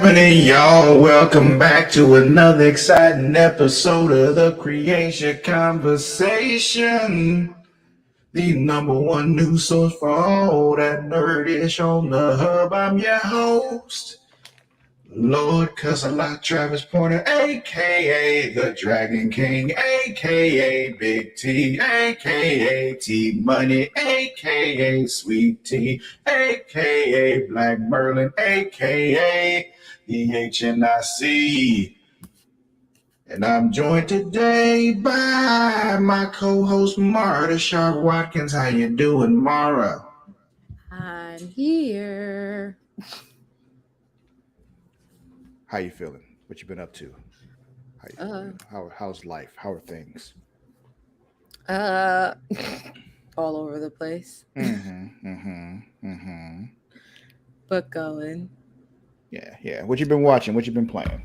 happening, y'all? Welcome back to another exciting episode of the Creatia Conversation, the number one news source for all that nerdish on the hub. I'm your host, Lord Cuss-a-Lot Travis Porter, aka the Dragon King, aka Big T, aka T Money, aka Sweet T, aka Black Merlin, aka the HNIC. And I'm joined today by my co-host Mara Sharp Watkins. How you doing, Mara? I'm here. How you feeling? What you been up to? How you feeling? How's life? How are things? Uh, all over the place, Mm-hmm. but going. Yeah. What you been watching? What you been playing?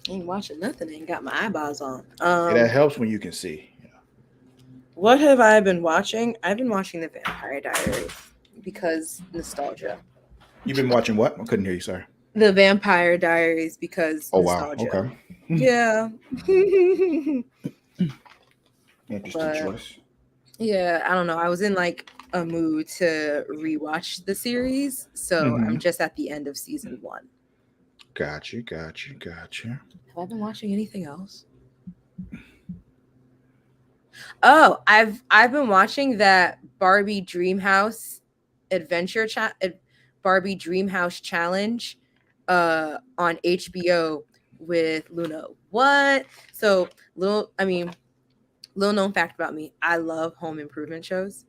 Ain't watching nothing. Ain't got my eyeballs on. That helps when you can see. What have I been watching? I've been watching The Vampire Diaries because nostalgia. You've been watching what? I couldn't hear you, sorry. The Vampire Diaries because Oh wow. nostalgia. Okay. Yeah. Interesting choice. Yeah, I don't know. I was in like a mood to rewatch the series, so I'm just at the end of season 1. Gotcha. Have I been watching anything else? Oh, I've been watching that Barbie Dreamhouse adventure Barbie Dreamhouse challenge on HBO with Luna. What? So little known fact about me, I love home improvement shows.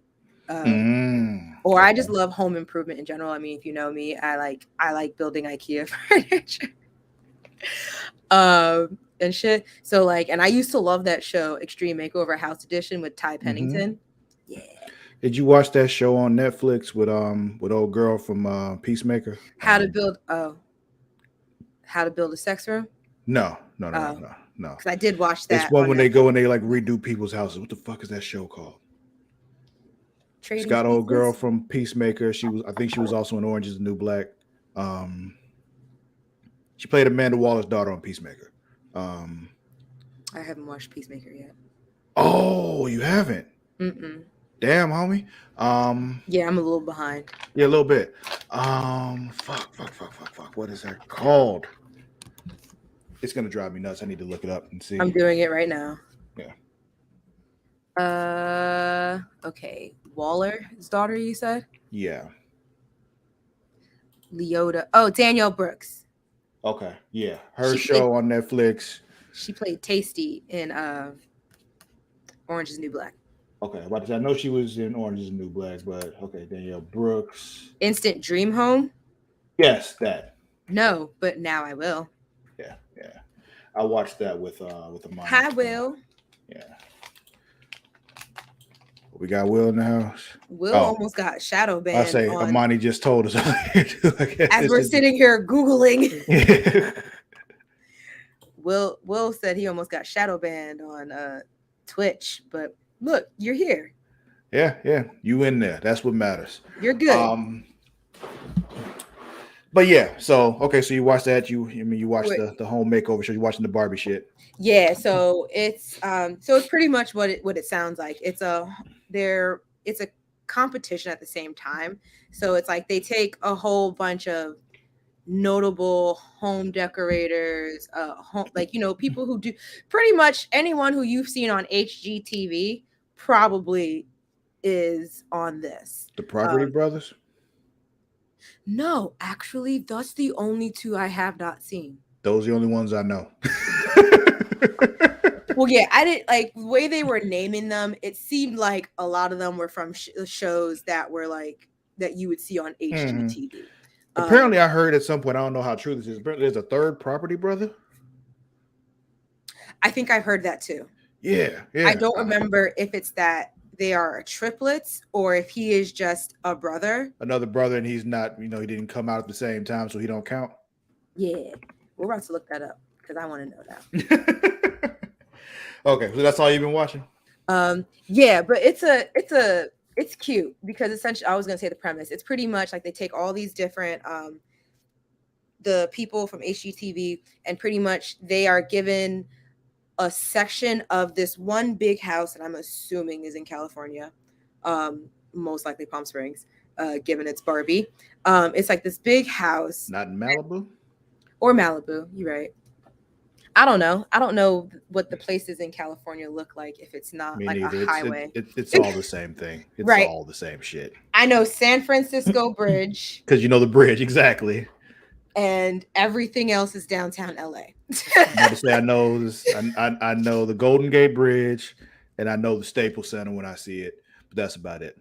Or I just love home improvement in general. I mean, if you know me, I like building IKEA furniture. And shit. So like, and I used to love that show, Extreme Makeover House Edition with Ty Pennington. Yeah. Did you watch that show on Netflix with old girl from Peacemaker? How to build a sex room? No. Because I did watch that. It's one when Netflix. They go and they like redo people's houses. What the fuck is that show called? It's got old girl from Peacemaker. I think she was also in Orange Is the New Black. She played Amanda Waller's daughter on Peacemaker. I haven't watched Peacemaker yet. Oh, you haven't? Damn, homie. Yeah, I'm a little behind. Yeah, a little bit. Fuck. What is that called? It's gonna drive me nuts. I need to look it up and see. I'm doing it right now. Yeah. Okay. Waller's daughter, you said? Yeah. Leota. Oh, Danielle Brooks. Okay. Yeah. Her show on Netflix. She played Tasty in Orange Is the New Black. Okay. I know she was in Orange Is the New Black, but okay, Danielle Brooks. Instant Dream Home? Yes, that. No, but now I will. Yeah. I watched that with a mom. Hi, Will. Yeah. We got Will in the house. Will almost got shadow banned. I say Amani just told us as we're sitting here Googling. Will said he almost got shadow banned on Twitch, but look, you're here. Yeah. You in there. That's what matters. You're good. But yeah, so you watched that. You watched the home makeover show. You watching the Barbie shit. Yeah, so it's pretty much what it sounds like. It's a competition at the same time. So it's like they take a whole bunch of notable home decorators, people who do pretty much anyone who you've seen on HGTV probably is on this. The Property Brothers? No, actually, that's the only two I have not seen. Those are the only ones I know. Well, yeah, I didn't like the way they were naming them. It seemed like a lot of them were from shows that were like that you would see on HGTV. Apparently, I heard at some point, I don't know how true this is, but there's a third Property Brother. I think I've heard that too. Yeah. I don't remember if it's that they are triplets or if he is just a brother. Another brother, and he's not, he didn't come out at the same time, so he don't count. Yeah. We're about to look that up because I want to know that. Okay, so that's all you've been watching? Yeah, but it's cute because essentially I was gonna say the premise. It's pretty much like they take all these different the people from HGTV, and pretty much they are given a section of this one big house that I'm assuming is in California, most likely Palm Springs, given it's Barbie. It's like this big house. Not in Malibu? Or Malibu, you're right. I don't know. I don't know what the places in California look like if it's not Me like neither. a highway. It's all the same thing. It's Right. all the same shit. I know San Francisco Bridge. Because you know the bridge, exactly. And everything else is downtown LA. I say I know this. I know the Golden Gate Bridge, and I know the Staples Center when I see it. But that's about it.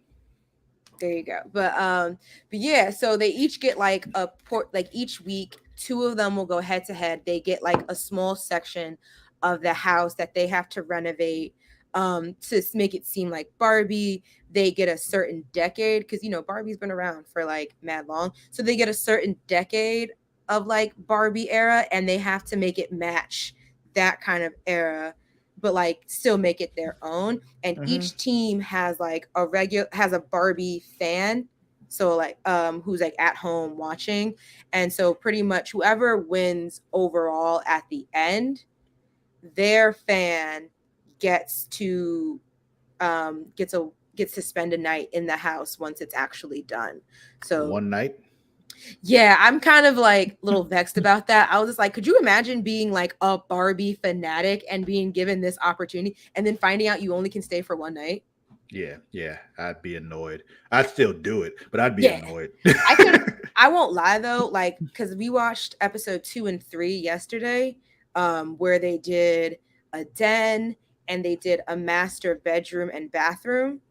There you go. But yeah, so they each get like a port, like each week, two of them will go head to head. They get like a small section of the house that they have to renovate to make it seem like Barbie. They get a certain decade because, you know, Barbie's been around for like mad long. So they get a certain decade of like Barbie era, and they have to make it match that kind of era, but like still make it their own. And each team has like a Barbie fan, so like who's like at home watching. And so pretty much whoever wins overall at the end, their fan gets to spend a night in the house once it's actually done. So one night. Yeah, I'm kind of like a little vexed about that. I was just like, could you imagine being like a Barbie fanatic and being given this opportunity and then finding out you only can stay for one night? Yeah, I'd be annoyed. I'd still do it, but I'd be annoyed. I won't lie though, like, because we watched episode 2 and 3 yesterday, where they did a den and they did a master bedroom and bathroom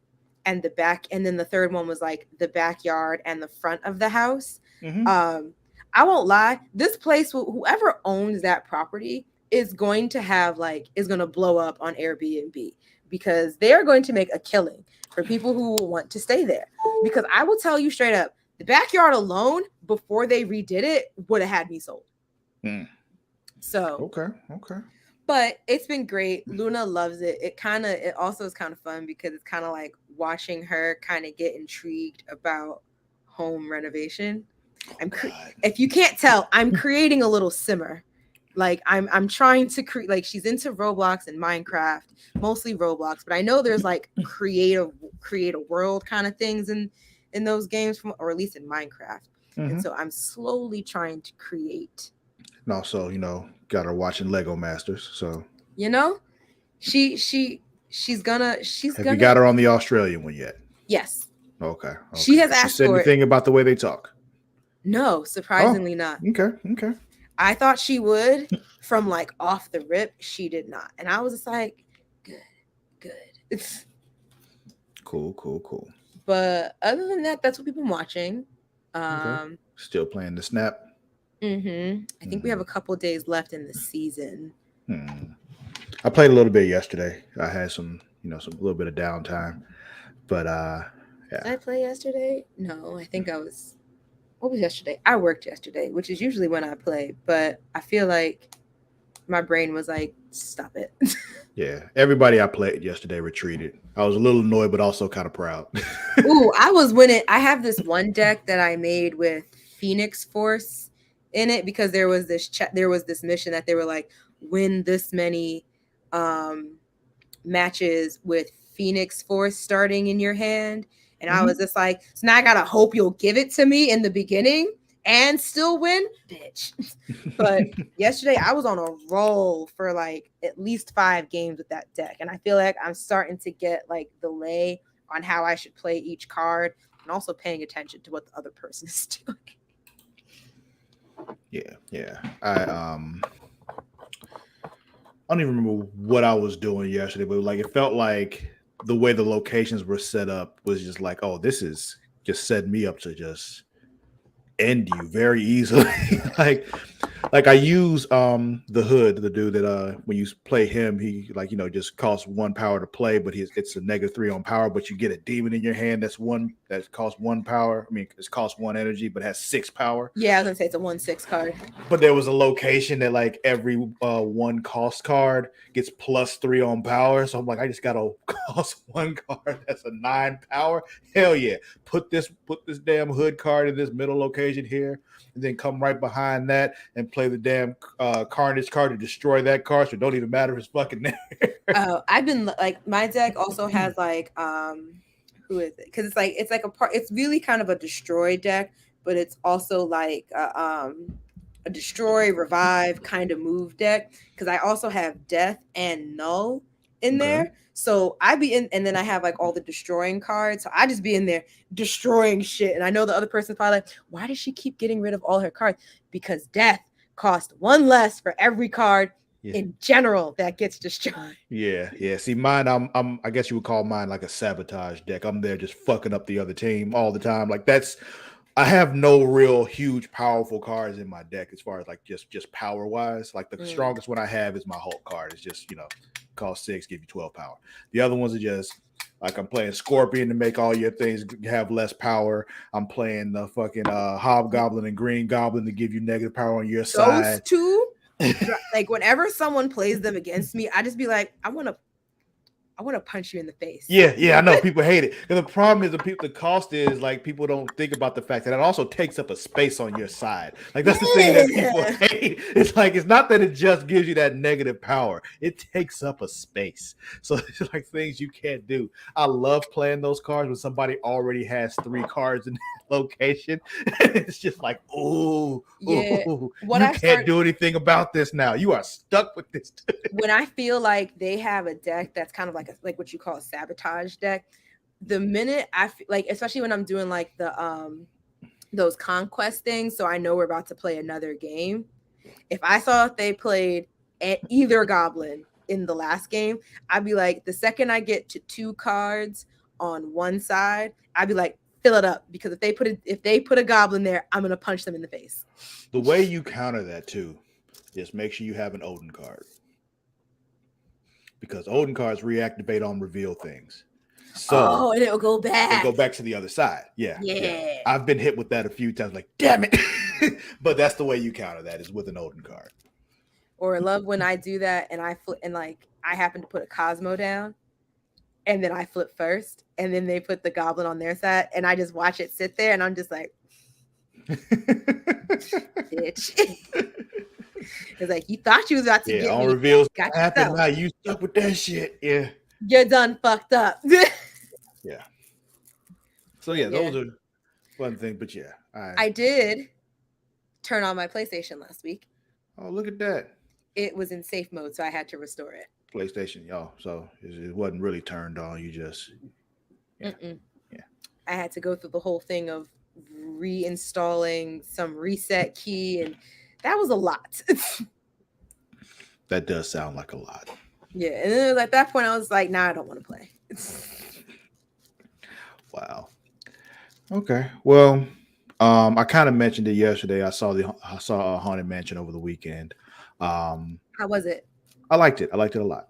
and the back, and then the third one was like the backyard and the front of the house. I won't lie, this place, whoever owns that property is going to blow up on Airbnb, because they are going to make a killing for people who want to stay there. Because I will tell you straight up, the backyard alone before they redid it would have had me sold. So okay. But it's been great. Luna loves it. It also is kind of fun because it's kind of like watching her kind of get intrigued about home renovation. If you can't tell, I'm creating a little simmer. Like I'm trying to create, like, she's into Roblox and Minecraft, mostly Roblox, but I know there's like create a world kind of things in those games, or at least in Minecraft. And so I'm slowly trying to create. And also, you know, got her watching Lego Masters, so you know, she's gonna. Have you got her on the Australian one yet? Yes. Okay. She has asked for anything about the way they talk? No, surprisingly not. Okay. I thought she would. From like off the rip, she did not, and I was just like, good. Cool. But other than that, that's what we've been watching. Still playing the Snap. I think we have a couple days left in the season. I played a little bit yesterday. I had some little bit of downtime, but yeah. Did I play yesterday? No, I think I was. What was yesterday? I worked yesterday, which is usually when I play, but I feel like my brain was like, stop it. Yeah, everybody I played yesterday retreated. I was a little annoyed, but also kind of proud. Ooh, I was winning. I have this one deck that I made with Phoenix Force in it, because there was this mission that they were like, win this many matches with Phoenix Force starting in your hand. And I was just like, so now I gotta hope you'll give it to me in the beginning and still win, bitch. But yesterday I was on a roll for like at least 5 games with that deck, and I feel like I'm starting to get like the lay on how I should play each card, and also paying attention to what the other person is doing. Yeah. I don't even remember what I was doing yesterday, but like it felt like the way the locations were set up was just like, oh, this is just setting me up to just end you very easily. like I use the Hood, the dude that when you play him, he just costs 1 power to play, but it's a -3 on power, but you get a demon in your hand that costs 1 power. I mean, it costs 1 energy, but has 6 power. Yeah, I was gonna say it's a 1/6 card. But there was a location that like every 1 cost card gets +3 on power. So I'm like, I just gotta cost 1 card that's a 9 power. Hell yeah. Put this damn Hood card in this middle location. equation here, and then come right behind that and play the damn Carnage card to destroy that card. So it don't even matter if it's fucking there. Oh, I've been like my deck also has like who is it? Because it's like a part. It's really kind of a destroy deck, but it's also like a destroy, revive kind of move deck. Because I also have death and null in there. So I be in, and then I have like all the destroying cards. So I just be in there destroying shit. And I know the other person's probably like, why does she keep getting rid of all her cards? Because death cost one less for every card in general that gets destroyed. Yeah. See, mine, I guess you would call mine like a sabotage deck. I'm there just fucking up the other team all the time. Like I have no real huge powerful cards in my deck as far as like just power wise. Like the strongest one I have is my Hulk card. It's just, cost 6, give you 12 power. The other ones are just like I'm playing Scorpion to make all your things have less power. I'm playing the fucking Hobgoblin and Green Goblin to give you negative power on your side. Those two, like whenever someone plays them against me, I just be like, I want to punch you in the face. Yeah, I know people hate it. And the problem is the cost is like people don't think about the fact that it also takes up a space on your side. Like that's the thing that people hate. It's like it's not that it just gives you that negative power. It takes up a space. So it's like things you can't do. I love playing those cards when somebody already has 3 cards in that location. It's just like, you can't do anything about this now. You are stuck with this. When I feel like they have a deck that's kind of like what you call a sabotage deck, the minute I feel like, especially when I'm doing like the those conquest things, so I know we're about to play another game. If I saw if they played either goblin in the last game, I'd be like, the second I get to 2 cards on one side, I'd be like, fill it up, because if they put a goblin there, I'm gonna punch them in the face. The way you counter that too is make sure you have an Odin card, because Odin cards reactivate on reveal things. So and it'll go back. It'll go back to the other side. Yeah. I've been hit with that a few times. Like, damn it! But that's the way you counter that, is with an Odin card. Or I love when I do that and I flip, and like I happen to put a Cosmo down, and then I flip first, and then they put the goblin on their side, and I just watch it sit there, and I'm just like, bitch. It's like, you thought you was about to get on me. reveals Got happen now. You stuck with that shit. Yeah. You're done fucked up. Yeah. So those are fun things, but I did turn on my PlayStation last week. Oh, look at that. It was in safe mode, so I had to restore it. PlayStation, so it wasn't really turned on. You just I had to go through the whole thing of reinstalling some reset key, and that was a lot. That does sound like a lot. Yeah, and then at that point I was like, nah, I don't want to play. Wow. Okay. Well, I kind of mentioned it yesterday. I saw Haunted Mansion over the weekend. How was it? I liked it. I liked it a lot.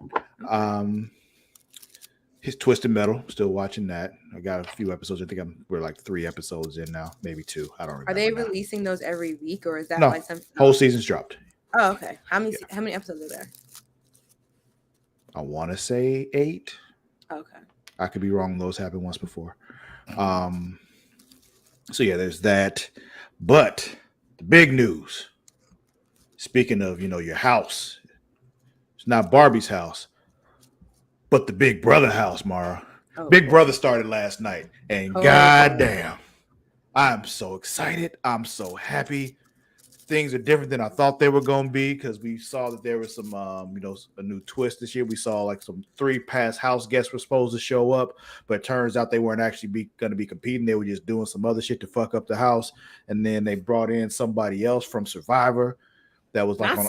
His Twisted Metal, still watching that. I got a few episodes. I think we're like 3 episodes in now, maybe 2. I don't remember. Are they releasing those every week, or is that like something? Whole season's dropped. Oh, okay. How many episodes are there? I want to say 8. Okay. I could be wrong. Those happened once before. So there's that. But the big news, speaking of, your house, it's not Barbie's house, but the Big Brother house, Mara. Big Brother started last night, and goddamn, I'm so excited. I'm so happy. Things are different than I thought they were going to be, because we saw that there was some, a new twist this year. We saw like some 3 past house guests were supposed to show up, but it turns out they weren't actually going to be competing. They were just doing some other shit to fuck up the house. And then they brought in somebody else from Survivor that was like on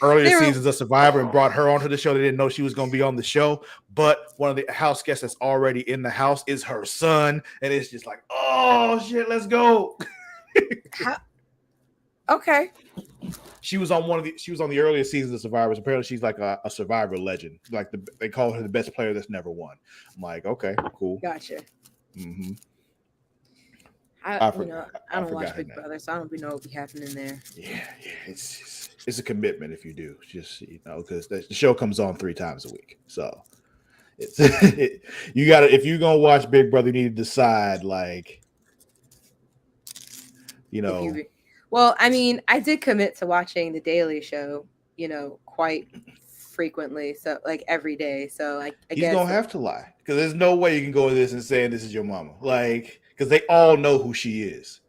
earlier seasons of Survivor, and brought her onto the show. They didn't know she was going to be on the show, but one of the house guests that's already in the house is her son. And it's just like, oh shit, let's go. Okay. She was on the earlier seasons of Survivors. Apparently, she's like a Survivor legend. Like they call her the best player that's never won. I'm like, okay, cool. Gotcha. Mm-hmm. I don't watch Big Brother, so I don't know what be happening there. Yeah, it's a commitment if you do. Just because the show comes on 3 times a week, so it's you gotta, if you're gonna watch Big Brother, you need to decide like. You know, well, I mean, I did commit to watching The Daily Show, quite frequently, so like every day. So I he's guess gonna have to lie because there's no way you can go with this and saying this is your mama, like, because they all know who she is.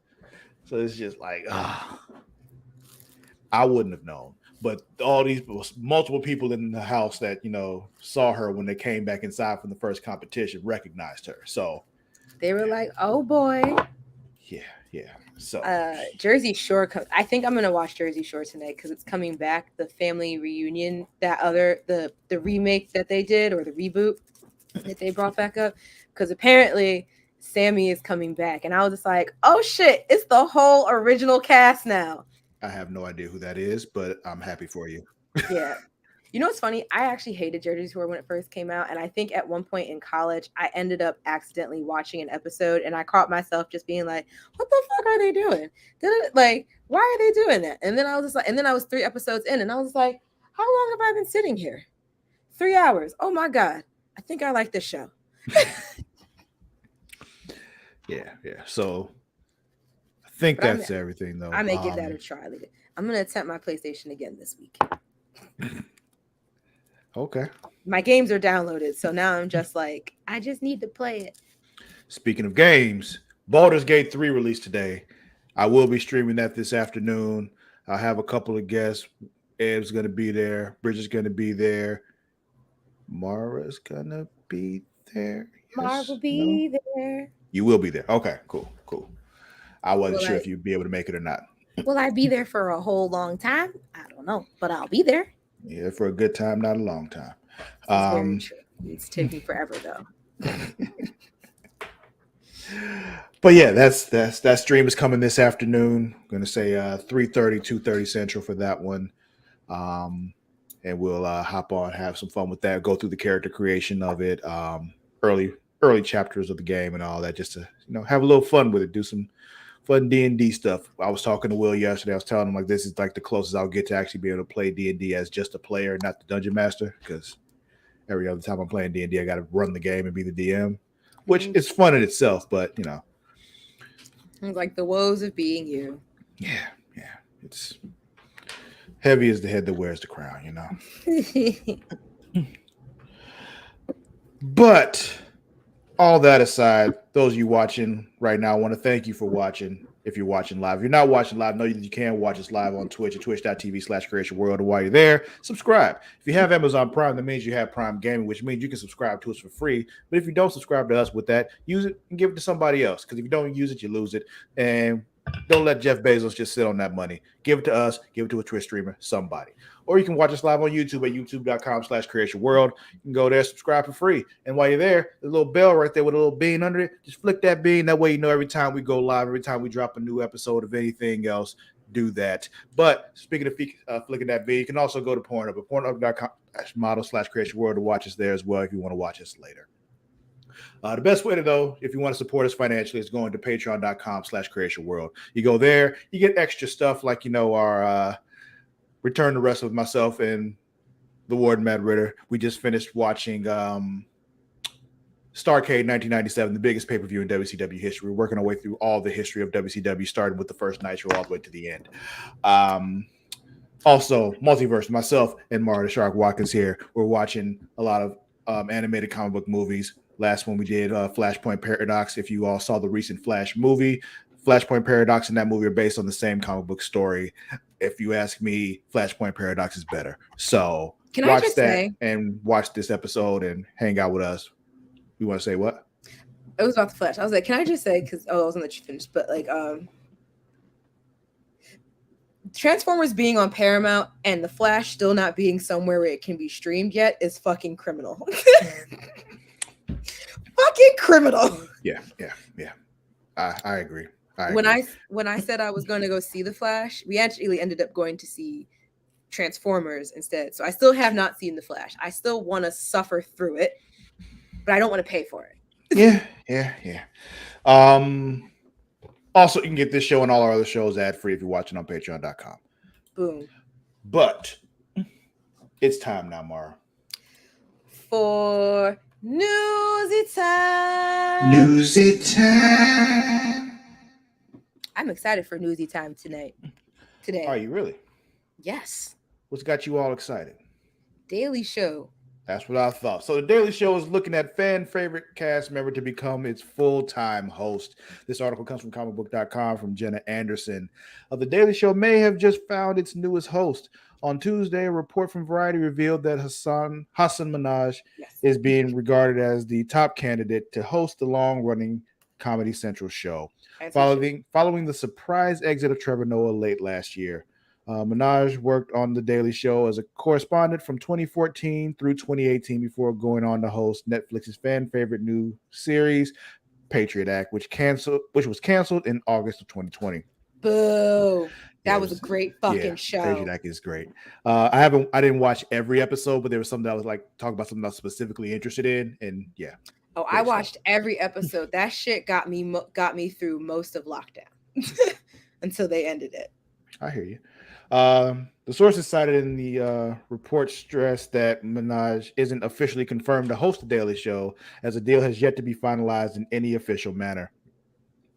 So it's just like, I wouldn't have known. But all these multiple people in the house that saw her when they came back inside from the first competition recognized her. So they were like, "Oh boy." Yeah. So Jersey Shore. I think I'm gonna watch Jersey Shore tonight because it's coming back. The family reunion, the remake that they did, or the reboot that they brought back up, because apparently Sammy is coming back, and I was just like, "Oh shit! It's the whole original cast now." I have no idea who that is, but I'm happy for you. Yeah. You know what's funny? I actually hated Jersey Shore when it first came out, and I think at one point in college, I ended up accidentally watching an episode, and I caught myself just being like, "What the fuck are they doing? Why are they doing that?" And then I was just like, and then I was 3 episodes in, and I was like, "How long have I been sitting here? 3 hours? Oh my god! I think I like this show." Yeah. So I think that's everything, though. I may give that a try. I'm gonna attempt my PlayStation again this week. Okay. My games are downloaded, so now I'm just like, I just need to play it. Speaking of games, Baldur's Gate 3 released today. I will be streaming that this afternoon. I'll have a couple of guests. Eb's going to be there. Bridget's going to be there. Mara's going to be there. Mara will be there. You will be there. Okay, cool. I wasn't sure if you'd be able to make it or not. Will I be there for a whole long time? I don't know, but I'll be there. Yeah, for a good time, not a long time. Very true. It's taking forever though. But yeah, that stream is coming this afternoon. I'm gonna say 3:30, 2:30 Central for that one. And we'll hop on, have some fun with that, go through the character creation of it, early chapters of the game and all that, just to have a little fun with it, do some fun D&D stuff. I was talking to Will yesterday. I was telling him like this is like the closest I'll get to actually be able to play D&D as just a player, not the dungeon master, because every other time I'm playing D&D, I got to run the game and be the DM, which is fun in itself, but like the woes of being you. Yeah. It's heavy as the head that wears the crown, But all that aside, those of you watching right now, I want to thank you for watching. If you're watching live, if you're not watching live, know that you can watch us live on Twitch at twitch.tv/CreatiaWorld. And while you're there, subscribe. If you have Amazon Prime, that means you have Prime Gaming, which means you can subscribe to us for free. But if you don't subscribe to us with that, use it and give it to somebody else. Because if you don't use it, you lose it. And don't let Jeff Bezos just sit on that money. Give it to us. Give it to a Twitch streamer, somebody. Or you can watch us live on YouTube at youtube.com/CreatiaWorld. You can go there, subscribe for free. And while you're there, there's a little bell right there with a little bean under it. Just flick that bean. That way you know every time we go live, every time we drop a new episode of anything else, do that. But speaking of flicking that bean, you can also go to Pornhub at pornhub.com/model/CreatiaWorld to watch us there as well if you want to watch us later. The best way to though, if you want to support us financially, is going to patreon.com/CreatiaWorld. You go there, you get extra stuff like our Return to Wrestling with myself and the Warden Matt Ritter. We just finished watching Starrcade 1997, the biggest pay-per-view in WCW history. We're working our way through all the history of WCW, starting with the first Nitro all the way to the end. Also, Multiverse, myself and Mara the Shark Watkins here. We're watching a lot of animated comic book movies. Last one we did, Flashpoint Paradox. If you all saw the recent Flash movie, Flashpoint Paradox and that movie are based on the same comic book story. If you ask me, Flashpoint Paradox is better. So watch that and watch this episode and hang out with us. You want to say what? It was about the Flash. I was like, can I just say, because I wasn't let you finish, but like Transformers being on Paramount and the Flash still not being somewhere where it can be streamed yet is fucking criminal. Fucking criminal. Yeah. I agree. When I said I was going to go see the Flash, we actually ended up going to see Transformers instead. So I still have not seen the Flash. I still want to suffer through it, but I don't want to pay for it. Yeah. Also, you can get this show and all our other shows ad-free if you're watching on patreon.com. Boom. But it's time now, Mara. For Newsy time. Newsy time. I'm excited for Newsy Time tonight. Are Today. you really? Yes. What's got you all excited? Daily Show. That's what I thought. So the Daily Show is looking at fan favorite cast member to become its full-time host. This article comes from comicbook.com from Jenna Anderson. The Daily Show may have just found its newest host. On Tuesday, a report from Variety revealed that Hasan Minaj Yes. is being regarded as the top candidate to host the long-running Comedy Central show. As he should. Following the surprise exit of Trevor Noah late last year. Minaj worked on The Daily Show as a correspondent from 2014 through 2018 before going on to host Netflix's fan favorite new series, Patriot Act, which was canceled in August of 2020. Boo. Yeah, That was a great fucking show. Patriot Act is great. I didn't watch every episode, but there was something that I was like talking about something I was specifically interested in, and yeah. Oh, I watched every episode. That shit got me through most of lockdown until they ended it. I hear you. The sources cited in the report stressed that Minaj isn't officially confirmed to host the Daily Show, as the deal has yet to be finalized in any official manner.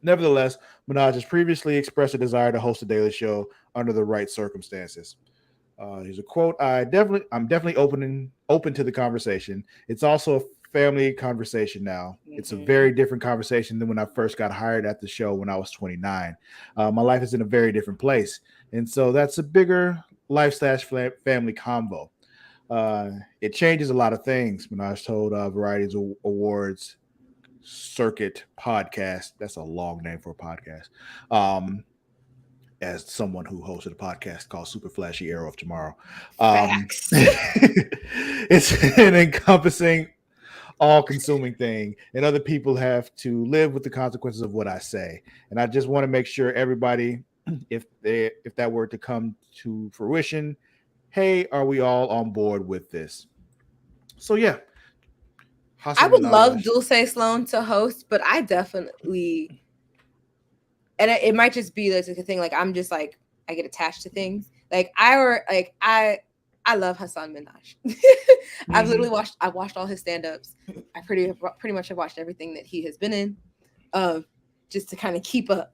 Nevertheless, Minaj has previously expressed a desire to host the Daily Show under the right circumstances. Here's a quote: I'm definitely open to the conversation. It's also a family conversation now. Mm-hmm. It's a very different conversation than when I first got hired at the show when I was 29. My life is in a very different place. And so that's a bigger life/family combo. It changes a lot of things. Minaj told Variety's Awards Circuit podcast. That's a long name for a podcast. As someone who hosted a podcast called Super Flashy Arrow of Tomorrow. It's an encompassing, all-consuming thing, and other people have to live with the consequences of what I say. And I just want to make sure everybody, if that were to come to fruition, hey, are we all on board with this? So yeah. I would love Dulce Sloan to host, but I definitely, and it might just be like a thing. Like I'm just like I get attached to things. Like I love Hasan Minaj. I've literally watched all his stand-ups. I pretty much have watched everything that he has been in, just to kind of keep up.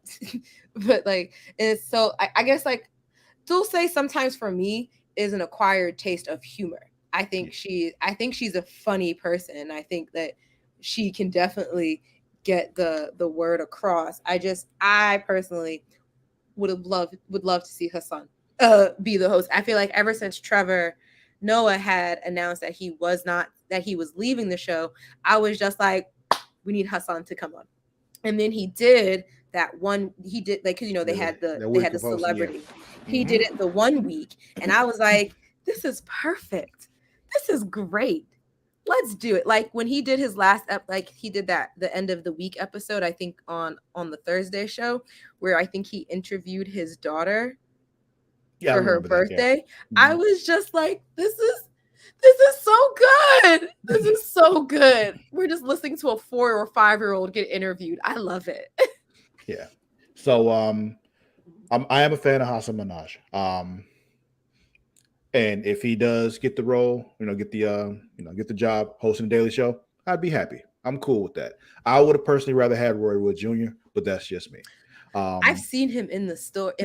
But like, and so I guess like Dulce sometimes for me is an acquired taste of humor. I think she's a funny person. I think that she can definitely get the word across. I personally would love to see Hasan be the host. I feel like ever since Trevor Noah had announced that he was leaving the show, I was just like, we need Hasan to come on. And then he did that one. He did like, because they had the celebrity. Yeah. He did it the 1 week, and I was like, this is perfect. This is great. Let's do it. Like when he did his last he did the end of the week episode, I think on the Thursday show, where I think he interviewed his daughter for her birthday. I was just like, this is so good. This is so good. We're just listening to a 4 or 5-year-old get interviewed. I love it. Yeah. So I am a fan of Hasan Minaj. And if he does get the role, get the job hosting the Daily Show, I'd be happy. I'm cool with that. I would have personally rather had Roy Wood Jr., but that's just me. I've seen him in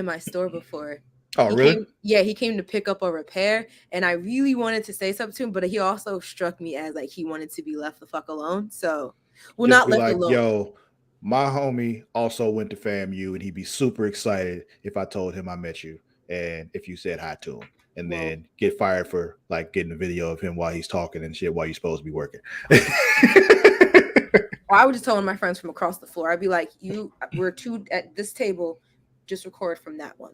my store before. Oh, really? He came to pick up a repair, and I really wanted to say something to him, but he also struck me as like he wanted to be left the fuck alone. So, not left alone. Yo, my homie also went to FAMU, and he'd be super excited if I told him I met you and if you said hi to him. And then get fired for like getting a video of him while he's talking and shit while you're supposed to be working. Or I would just tell my friends from across the floor. I'd be like, we're two at this table, just record from that one.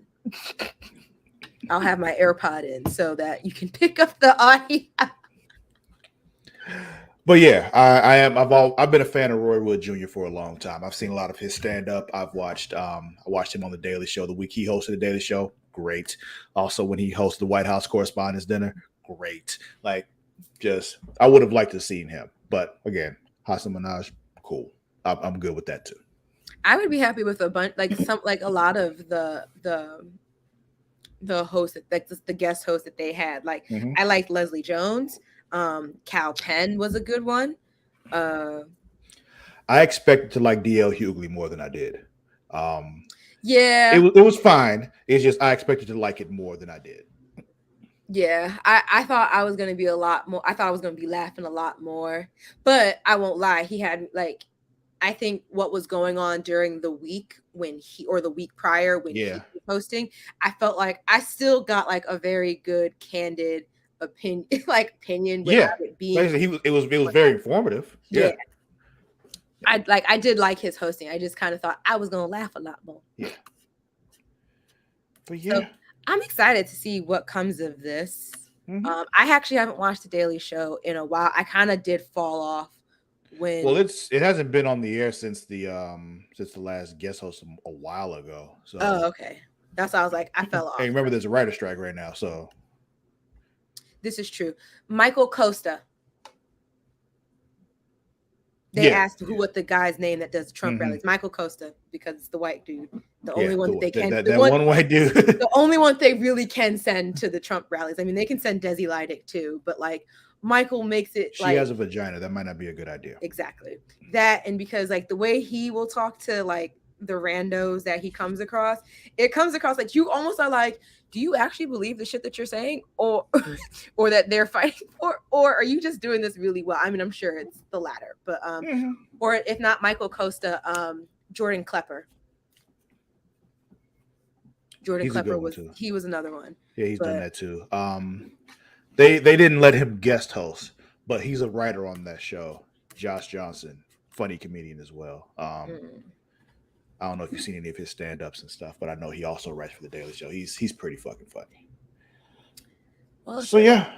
I'll have my AirPod in so that you can pick up the audio. But yeah, I've been a fan of Roy Wood Jr. for a long time. I've seen a lot of his stand-up. I watched him on the Daily Show the week he hosted the Daily Show. Great. Also, when he hosted the White House Correspondents' Dinner, great. Like, I would have liked to have seen him. But again, Hasan Minaj, cool. I'm good with that too. I would be happy with a bunch, a lot of the hosts, like the guest hosts that they had. Like, I liked Leslie Jones. Cal Penn was a good one. I expected to like DL Hughley more than I did. Yeah. It was fine. It's just I expected to like it more than I did. Yeah, I thought I was gonna be a lot more. I thought I was gonna be laughing a lot more, but I won't lie. He had like, I think what was going on during the week when he or the week prior when he Yeah. was posting, I felt like I still got like a very good candid opinion, like opinion without Yeah. it being. Like I said, it was very informative. Yeah, Yeah. I did like his hosting. I just kind of thought I was gonna laugh a lot more. Yeah. But So yeah. I'm excited to see what comes of this. Mhm. I actually haven't watched The Daily Show in a while. I kind of did fall off when. Well, it hasn't been on the air since the last guest host a while ago. So Oh, okay. That's why I was like, I fell off. hey, remember there's a writer strike right now, so This is true. Michael Costa. They asked what the guy's name that does Trump rallies. Michael Costa, because it's the white dude. The only one that they can. That one white dude. The only one they really can send to the Trump rallies. I mean, they can send Desi Lydic too, but like Michael makes it. She has a vagina. That might not be a good idea. Exactly. That, and because like the way he will talk to like the randos that he comes across, it comes across like you almost are like, do you actually believe the shit that you're saying, or or that they're fighting for, or are you just doing this really well? I mean, I'm sure it's the latter, but or if not Michael Costa, Jordan Klepper. Jordan Klepper was another one. Yeah, he's done that too. They didn't let him guest host, but he's a writer on that show. Josh Johnson, funny comedian as well. I don't know if you've seen any of his stand-ups and stuff, but I know he also writes for The Daily Show. He's pretty fucking funny. Well, so yeah,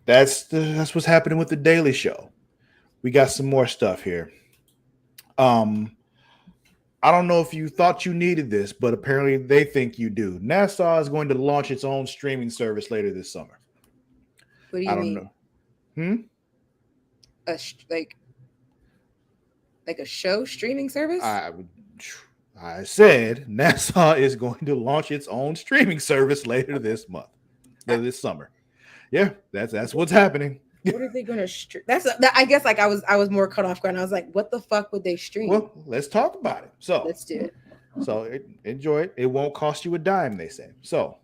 that's what's happening with The Daily Show. We got some more stuff here. I don't know if you thought you needed this, but apparently they think you do. NASA is going to launch its own streaming service later this summer. What do you mean? Know. Like a show streaming service? I said NASA is going to launch its own streaming service later this summer. Yeah, that's what's happening. What are they going to stream? I guess like I was more cut off guard. I was like, what the fuck would they stream? Well, let's talk about it. So let's do it. So enjoy it. It won't cost you a dime, they say. So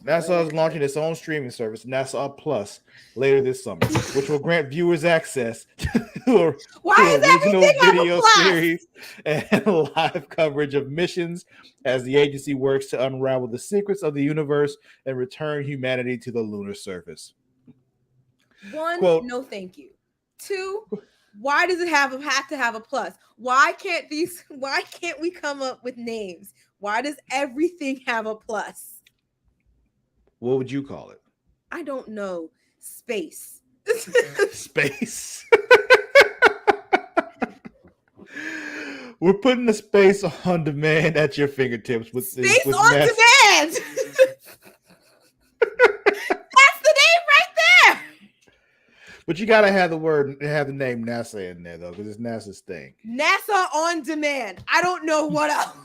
NASA is launching its own streaming service, NASA Plus, later this summer, which will grant viewers access to original video series and live coverage of missions as the agency works to unravel the secrets of the universe and return humanity to the lunar surface. One, quote, no thank you. Two, why does it have to have a plus? Why can't we come up with names? Why does everything have a plus? What would you call it? I don't know. Space. Space. We're putting the space on demand at your fingertips with space on demand. That's the name right there. But you gotta have the name NASA in there though, because it's NASA's thing. NASA on demand. I don't know what else.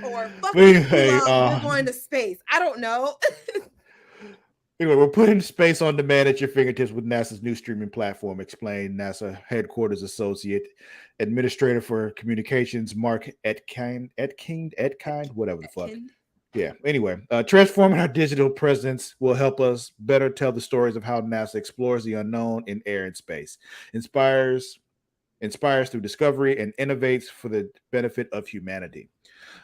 Or fucking we're going to space. I don't know. Anyway, we're putting space on demand at your fingertips with NASA's new streaming platform, explained NASA headquarters associate administrator for communications Mark Etkind, whatever the fuck. Yeah. Anyway, transforming our digital presence will help us better tell the stories of how NASA explores the unknown in air and space, inspires through discovery, and innovates for the benefit of humanity.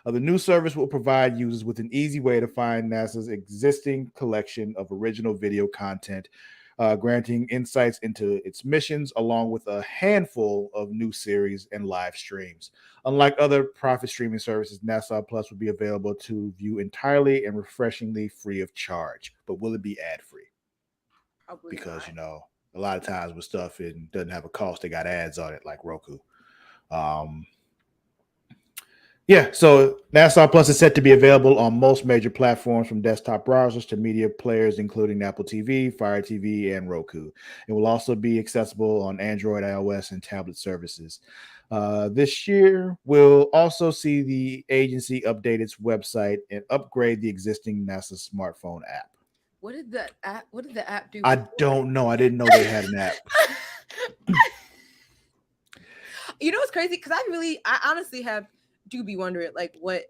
The new service will provide users with an easy way to find NASA's existing collection of original video content, granting insights into its missions, along with a handful of new series and live streams. Unlike other profit streaming services, NASA Plus will be available to view entirely and refreshingly free of charge. But will it be ad-free? Because, a lot of times with stuff, it doesn't have a cost. They got ads on it, like Roku. Yeah, so NASA Plus is set to be available on most major platforms, from desktop browsers to media players, including Apple TV, Fire TV, and Roku. It will also be accessible on Android, iOS, and tablet services. This year, we'll also see the agency update its website and upgrade the existing NASA smartphone app. What did the app do? I don't know. I didn't know they had an app. You know what's crazy? Because I honestly have do be wondering like what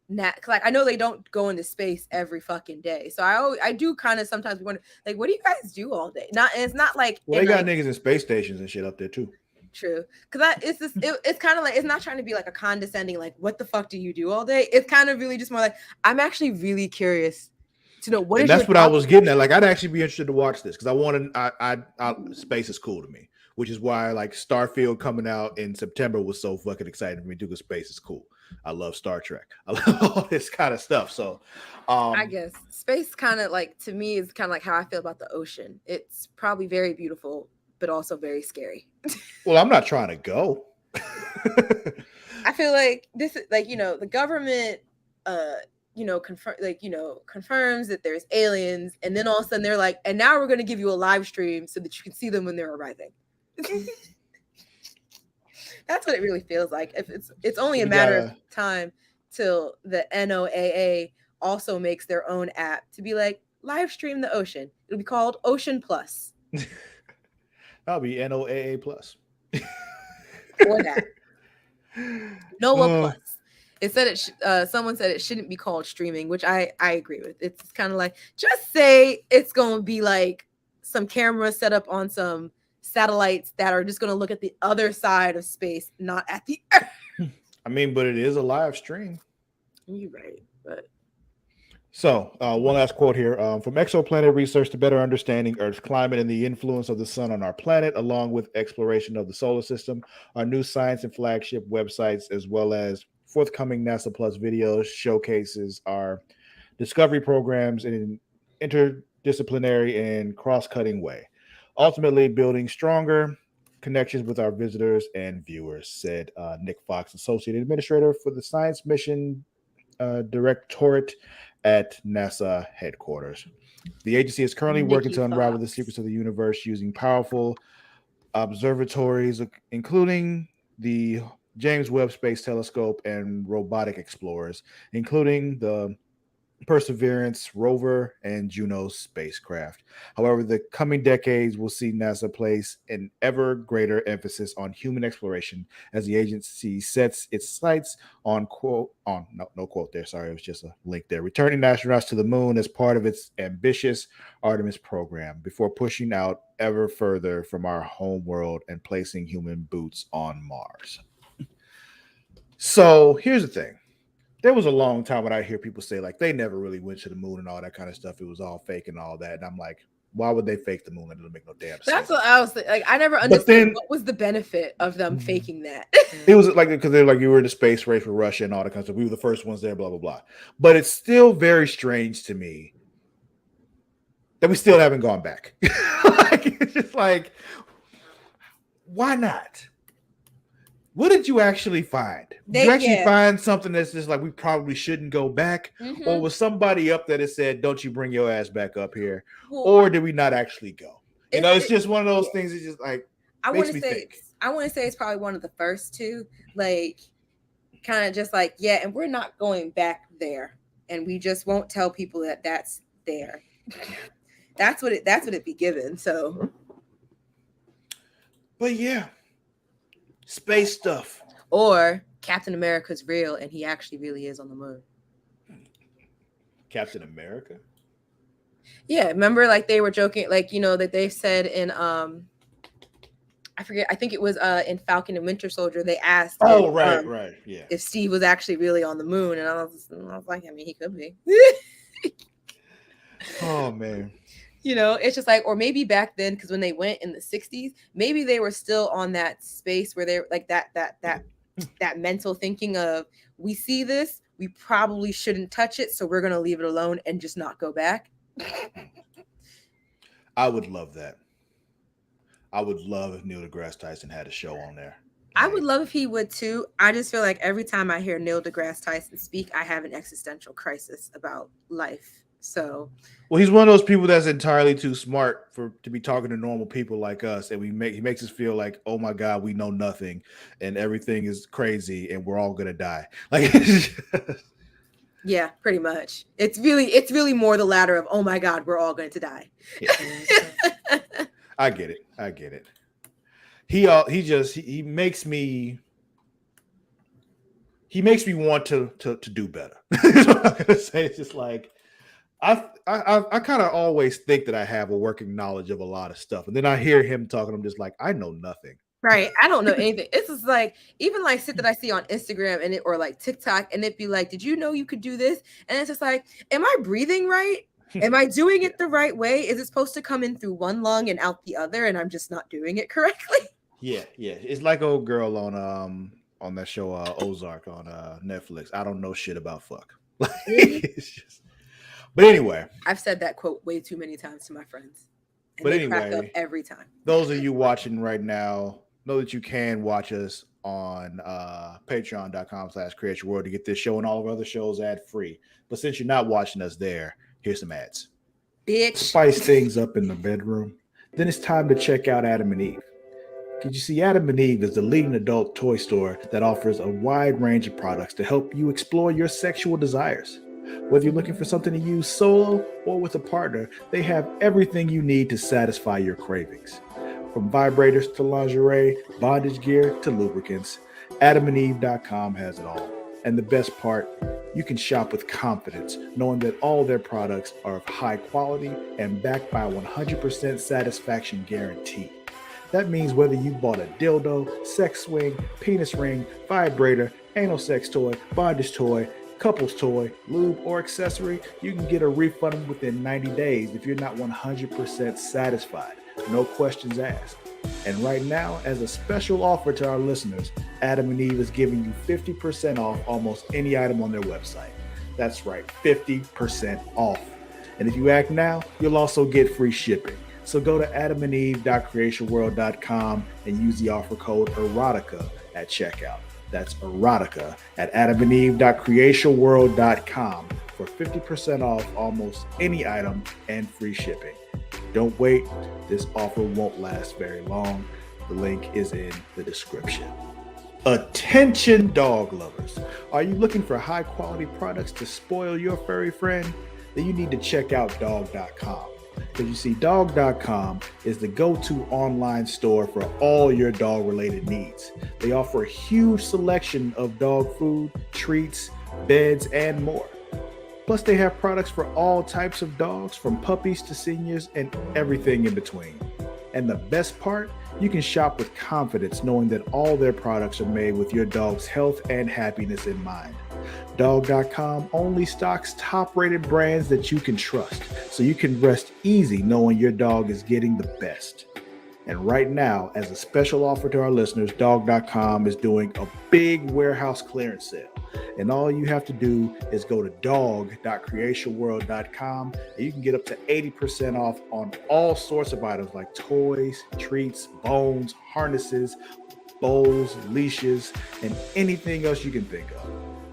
like I know they don't go into space every fucking day, so I do kind of sometimes wonder like what do you guys do all day? Not and it's not like Well, they got like, niggas in space stations and shit up there too. true, because it's kind of like it's not trying to be like a condescending like what the fuck do you do all day? It's kind of really just more like I'm actually really curious to know what. And is that's what I was getting at. Like I'd actually be interested to watch this because I wanted. I space is cool to me, which is why like Starfield coming out in September was so fucking exciting for me too. Because space is cool. I love Star Trek. I love all this kind of stuff. So, I guess space kind of like to me is kind of like how I feel about the ocean. It's probably very beautiful, but also very scary. Well, I'm not trying to go. I feel like this is like the government, confirms that there's aliens, and then all of a sudden they're like, and now we're going to give you a live stream so that you can see them when they're arriving. That's what it really feels like. If it's only a matter of time till the NOAA also makes their own app to be like live stream the ocean. It'll be called Ocean Plus. That'll be NOAA Plus. Or that. NOAA Plus. It said someone said it shouldn't be called streaming, which I agree with. It's kind of like just say it's gonna be like some cameras set up on some satellites that are just gonna look at the other side of space, not at the Earth. I mean, but it is a live stream. You're right, but so one last quote here from exoplanet research to better understanding Earth's climate and the influence of the sun on our planet, along with exploration of the solar system. Our new science and flagship websites, as well as forthcoming NASA Plus videos, showcases our discovery programs in an interdisciplinary and cross-cutting way, ultimately building stronger connections with our visitors and viewers, said Nick Fox, Associate Administrator for the Science Mission Directorate at NASA headquarters. The agency is currently working to unravel the secrets of the universe using powerful observatories, including the James Webb Space Telescope and robotic explorers, including the Perseverance rover and Juno spacecraft. However, the coming decades will see NASA place an ever greater emphasis on human exploration as the agency sets its sights on no quote there. Sorry, it was just a link there. Returning astronauts to the moon as part of its ambitious Artemis program before pushing out ever further from our home world and placing human boots on Mars. So here's the thing. There was a long time when I hear people say like they never really went to the moon and all that kind of stuff. It was all fake and all that. And I'm like, why would they fake the moon? It doesn't make no damn sense. That's what I was like. I never understood what was the benefit of them faking that. It was like because they're like you were in the space race with Russia and all that kind of stuff. We were the first ones there, blah blah blah. But it's still very strange to me that we still haven't gone back. Like it's just like, why not? What did you actually find? Did you actually find something that's just like we probably shouldn't go back? Mm-hmm. Or was somebody up there that said, don't you bring your ass back up here? Well, or did we not actually go? It's just one of those things that's just like makes me think. I want to say it's probably one of the first two, like kind of just like, yeah, and we're not going back there. And we just won't tell people that that's there. That's what it be given. So but yeah. Space stuff. Or Captain America's real and he actually really is on the moon. Captain America? Yeah, remember like they were joking, like, that they said in I forget, I think it was in Falcon and Winter Soldier, they asked right. Yeah. If Steve was actually really on the moon. And I was like, I mean, he could be. Oh man. It's just like, or maybe back then, because when they went in the 60s, maybe they were still on that space where they're like that mental thinking of, we see this, we probably shouldn't touch it, so we're going to leave it alone and just not go back. I would love that. I would love if Neil deGrasse Tyson had a show on there. I would love if he would too. I just feel like every time I hear Neil deGrasse Tyson speak, I have an existential crisis about life. So, well, he's one of those people that's entirely too smart to be talking to normal people like us, and he makes us feel like, oh my God, we know nothing, and everything is crazy, and we're all gonna die. Like, yeah, pretty much. It's really more the latter of, oh my God, we're all going to die. Yeah. I get it. He makes me. he makes me want to do better. That's what I'm gonna say. It's just like I kind of always think that I have a working knowledge of a lot of stuff, and then I hear him talking. I'm just like, I know nothing. Right. I don't know anything. It's just like even like shit that I see on Instagram and it or like TikTok and it'd be like, did you know you could do this? And it's just like, am I breathing right? Am I doing it the right way? Is it supposed to come in through one lung and out the other? And I'm just not doing it correctly. Yeah, yeah. It's like old girl on that show Ozark on Netflix. I don't know shit about fuck. Like, it's just, but anyway, I've said that quote way too many times to my friends. And but they crack up anyway, every time. those of you watching right now know that you can watch us on patreon.com/Creatia World to get this show and all of our other shows ad free. But since you're not watching us there, here's some ads. Bitch. Spice things up in the bedroom. Then it's time to check out Adam and Eve. Did you see Adam and Eve is the leading adult toy store that offers a wide range of products to help you explore your sexual desires. Whether you're looking for something to use solo or with a partner, they have everything you need to satisfy your cravings. From vibrators to lingerie, bondage gear to lubricants, AdamandEve.com has it all. And the best part, you can shop with confidence, knowing that all their products are of high quality and backed by a 100% satisfaction guarantee. That means whether you bought a dildo, sex swing, penis ring, vibrator, anal sex toy, bondage toy, couples toy, lube, or accessory, you can get a refund within 90 days if you're not 100% satisfied. No questions asked. And right now, as a special offer to our listeners, Adam and Eve is giving you 50% off almost any item on their website. That's right, 50% off. And if you act now, you'll also get free shipping. So go to adamandeve.creatiaworld.com and use the offer code erotica at checkout. That's erotica at adamandeve.creatiaworld.com for 50% off almost any item and free shipping. Don't wait. This offer won't last very long. The link is in the description. Attention dog lovers. Are you looking for high quality products to spoil your furry friend? Then you need to check out dog.com. Because you see, dog.com is the go-to online store for all your dog-related needs. They offer a huge selection of dog food, treats, beds, and more. Plus, they have products for all types of dogs, from puppies to seniors and everything in between. And the best part, you can shop with confidence knowing that all their products are made with your dog's health and happiness in mind. Dog.com only stocks top-rated brands that you can trust, so you can rest easy knowing your dog is getting the best. And right now, as a special offer to our listeners, Dog.com is doing a big warehouse clearance sale. And all you have to do is go to dog.creatiaworld.com and you can get up to 80% off on all sorts of items like toys, treats, bones, harnesses, bowls, leashes, and anything else you can think of.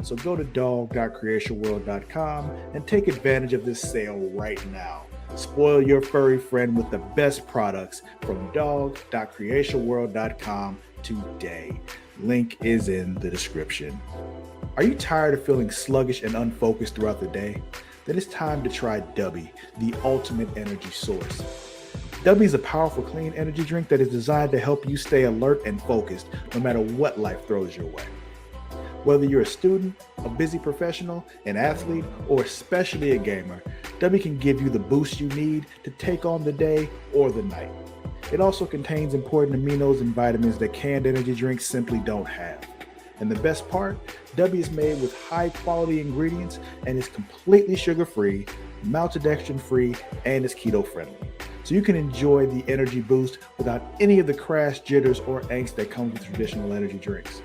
So go to dog.creatiaworld.com and take advantage of this sale right now. Spoil your furry friend with the best products from dog.creatiaworld.com today. Link is in the description. Are you tired of feeling sluggish and unfocused throughout the day? Then it's time to try Dubby, the ultimate energy source. Dubby is a powerful, clean energy drink that is designed to help you stay alert and focused no matter what life throws your way. Whether you're a student, a busy professional, an athlete, or especially a gamer, Dubby can give you the boost you need to take on the day or the night. It also contains important aminos and vitamins that canned energy drinks simply don't have. And the best part, Dubby is made with high quality ingredients and is completely sugar-free, maltodextrin-free, and is keto-friendly. So you can enjoy the energy boost without any of the crash, jitters, or angst that comes with traditional energy drinks.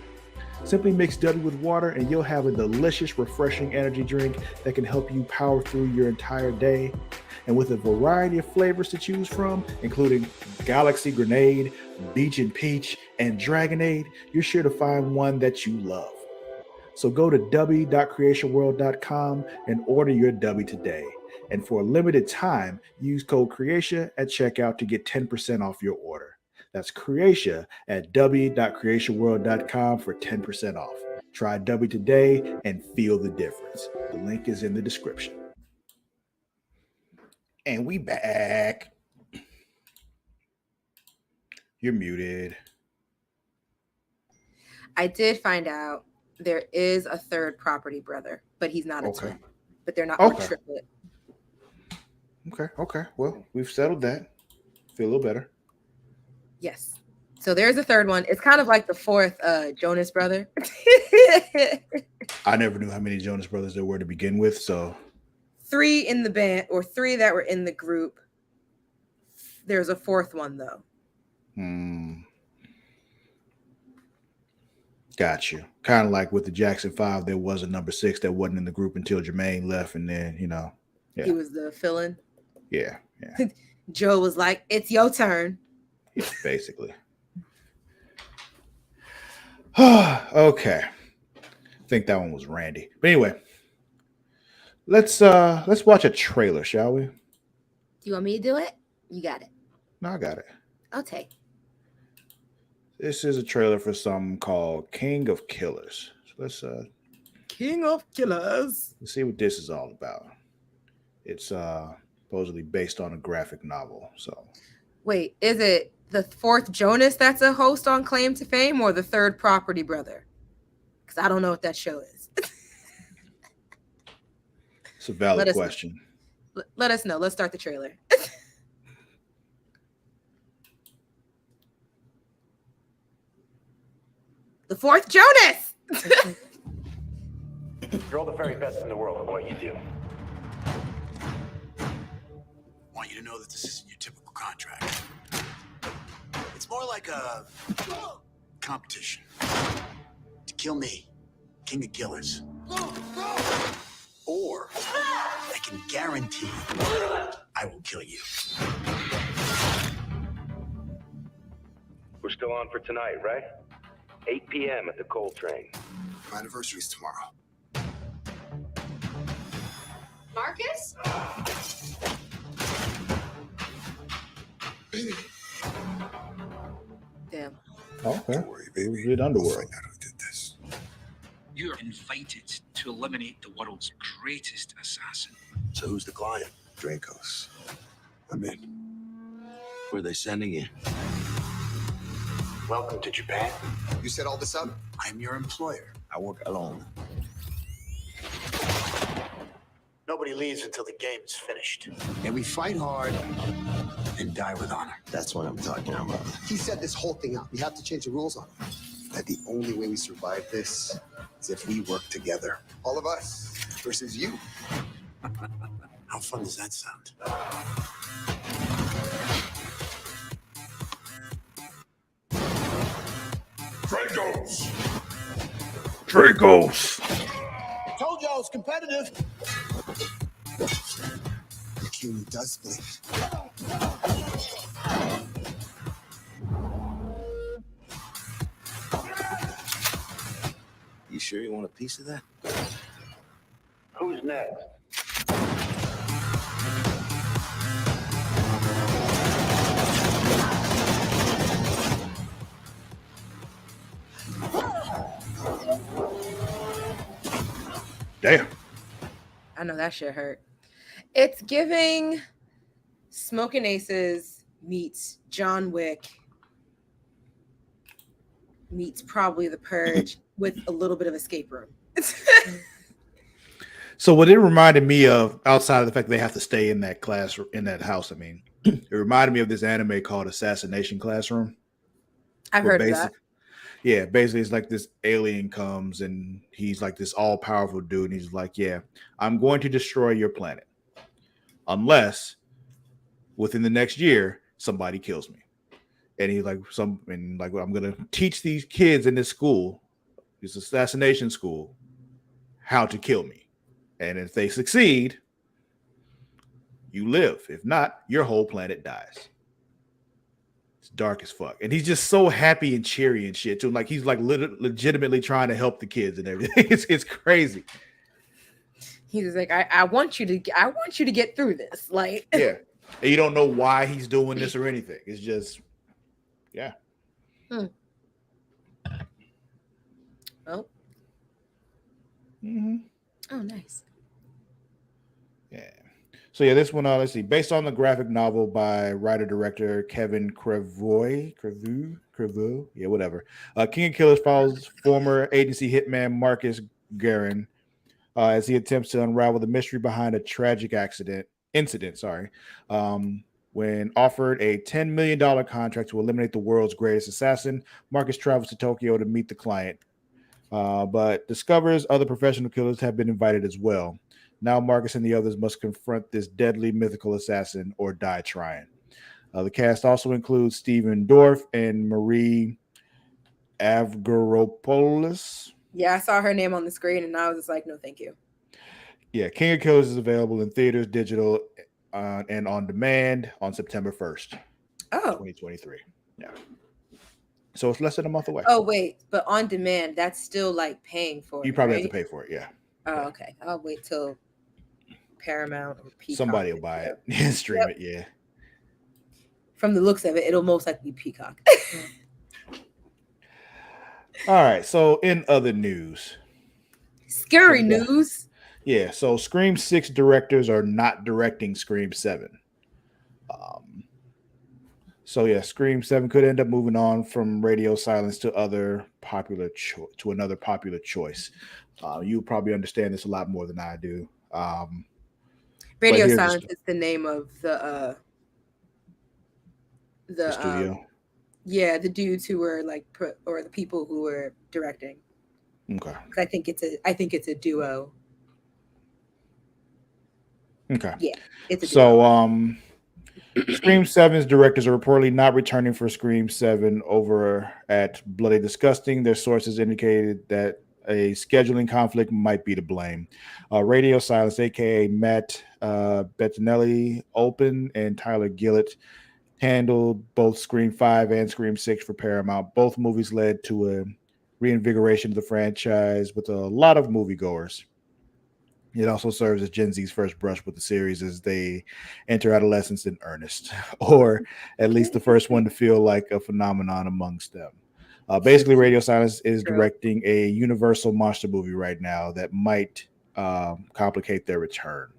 Simply mix Dubby with water and you'll have a delicious, refreshing energy drink that can help you power through your entire day. And with a variety of flavors to choose from, including Galaxy Grenade, Beach and Peach, and Dragonade, you're sure to find one that you love. So go to dubby.creatiaworld.com and order your Dubby today. And for a limited time, use code Creatia at checkout to get 10% off your order. That's Creatia at w.creatiaworld.com for 10% off. Try Dubby today and feel the difference. The link is in the description. And we back. You're muted. I did find out There is a third property brother, but he's not a Okay. twin. But they're not Okay. a triplet. Okay. Well, we've settled that. Feel a little better. Yes. So there's a third one. It's kind of like the fourth Jonas brother. I never knew how many Jonas Brothers there were to begin with, so 3 in the band, or 3 that were in the group. There's a fourth one though. Got you. Kind of like with the Jackson 5, there was a number 6 that wasn't in the group until Jermaine left, and then He was the fill-in. Yeah. Joe was like, "It's your turn." Yeah, basically. Okay. I think that one was Randy. But anyway, let's watch a trailer, shall we? Do you want me to do it? You got it. No, I got it. Okay. This is a trailer for something called King of Killers. So let's King of Killers. let's see what this is all about. It's supposedly based on a graphic novel. So Wait, is it the fourth Jonas that's a host on Claim to Fame, or the third property brother? Because I don't know what that show is. it's a valid question. Let us know. Let's start the trailer. The fourth Jonas. You're all the very best in the world at what you do. I want you to know that this isn't your typical contract. It's more like a competition. To kill me, King of Killers. Or I can guarantee I will kill you. We're still on for tonight, right? 8 p.m. at the Coal Train. My anniversary's tomorrow. Marcus? Damn. Okay. Don't worry, baby. Weird I'll underworld. find out who did this. You're invited to eliminate the world's greatest assassin. So who's the client? Dracos. I'm in. Where are they sending you? Welcome to Japan. You set all this up? I'm your employer. I work alone. Nobody leaves until the game is finished. And we fight hard. And die with honor. That's what I'm talking about. He set this whole thing up. We have to change the rules on it. That the only way we survive this is if we work together. All of us versus you. How fun does that sound? Dracos. Told you I was competitive. The king does bleed. You sure you want a piece of that? Who's next? Damn. I know that shit hurt. It's giving Smoking Aces meets John Wick meets probably The Purge with a little bit of Escape Room. So what it reminded me of, outside of the fact that they have to stay in that class, in that house, I mean, it reminded me of this anime called Assassination Classroom. I've heard of that. Yeah, basically it's like this alien comes and he's like this all-powerful dude, and he's like, yeah, I'm going to destroy your planet unless within the next year somebody kills me. And he's like, I'm gonna teach these kids in this school, this assassination school, how to kill me. And if they succeed, you live. If not, your whole planet dies. It's dark as fuck. And he's just so happy and cheery and shit too. Like he's like legitimately trying to help the kids and everything. It's crazy. He's like, I want you to get through this. Like, yeah. And you don't know why he's doing this or anything. It's just, yeah. Oh. Mm-hmm. Oh, nice. Yeah. So yeah, this one, let's see, based on the graphic novel by writer-director Kevin Crevoy, Crevu, yeah, whatever. King of Killers follows former agency hitman Marcus Guerin as he attempts to unravel the mystery behind a tragic incident. When offered a $10 million contract to eliminate the world's greatest assassin, Marcus travels to Tokyo to meet the client, but discovers other professional killers have been invited as well. Now Marcus and the others must confront this deadly mythical assassin or die trying. The cast also includes Stephen Dorff and Marie Avgeropoulos. Yeah, I saw her name on the screen and I was just like, no, thank you. Yeah, King of Killers is available in theaters, digital, and on demand on September 1st, 2023. Yeah. So it's less than a month away. Oh, wait, but on demand, that's still like paying for it. You probably right? have to pay for it, yeah. Oh, okay. I'll wait till Paramount or Peacock. Somebody will buy it and stream it, yeah. From the looks of it, it'll most likely be Peacock. All right, so in other news. Scary news. Yeah, so Scream 6 directors are not directing Scream 7. So yeah, Scream 7 could end up moving on from Radio Silence to another popular choice. You probably understand this a lot more than I do. Radio Silence is the name of the studio. Yeah, the dudes who were or the people who were directing. Okay. I think it's a duo. Okay. Yeah, it's a duo. So Scream 7's directors are reportedly not returning for Scream 7 over at Bloody Disgusting. Their sources indicated that a scheduling conflict might be to blame. Radio Silence, aka Matt Bettinelli Open and Tyler Gillett, handled both Scream 5 and Scream 6 for Paramount. Both movies led to a reinvigoration of the franchise with a lot of moviegoers. It also serves as Gen Z's first brush with the series as they enter adolescence in earnest, or at least the first one to feel like a phenomenon amongst them. Basically, Radio Silence is directing a Universal monster movie right now that might complicate their return.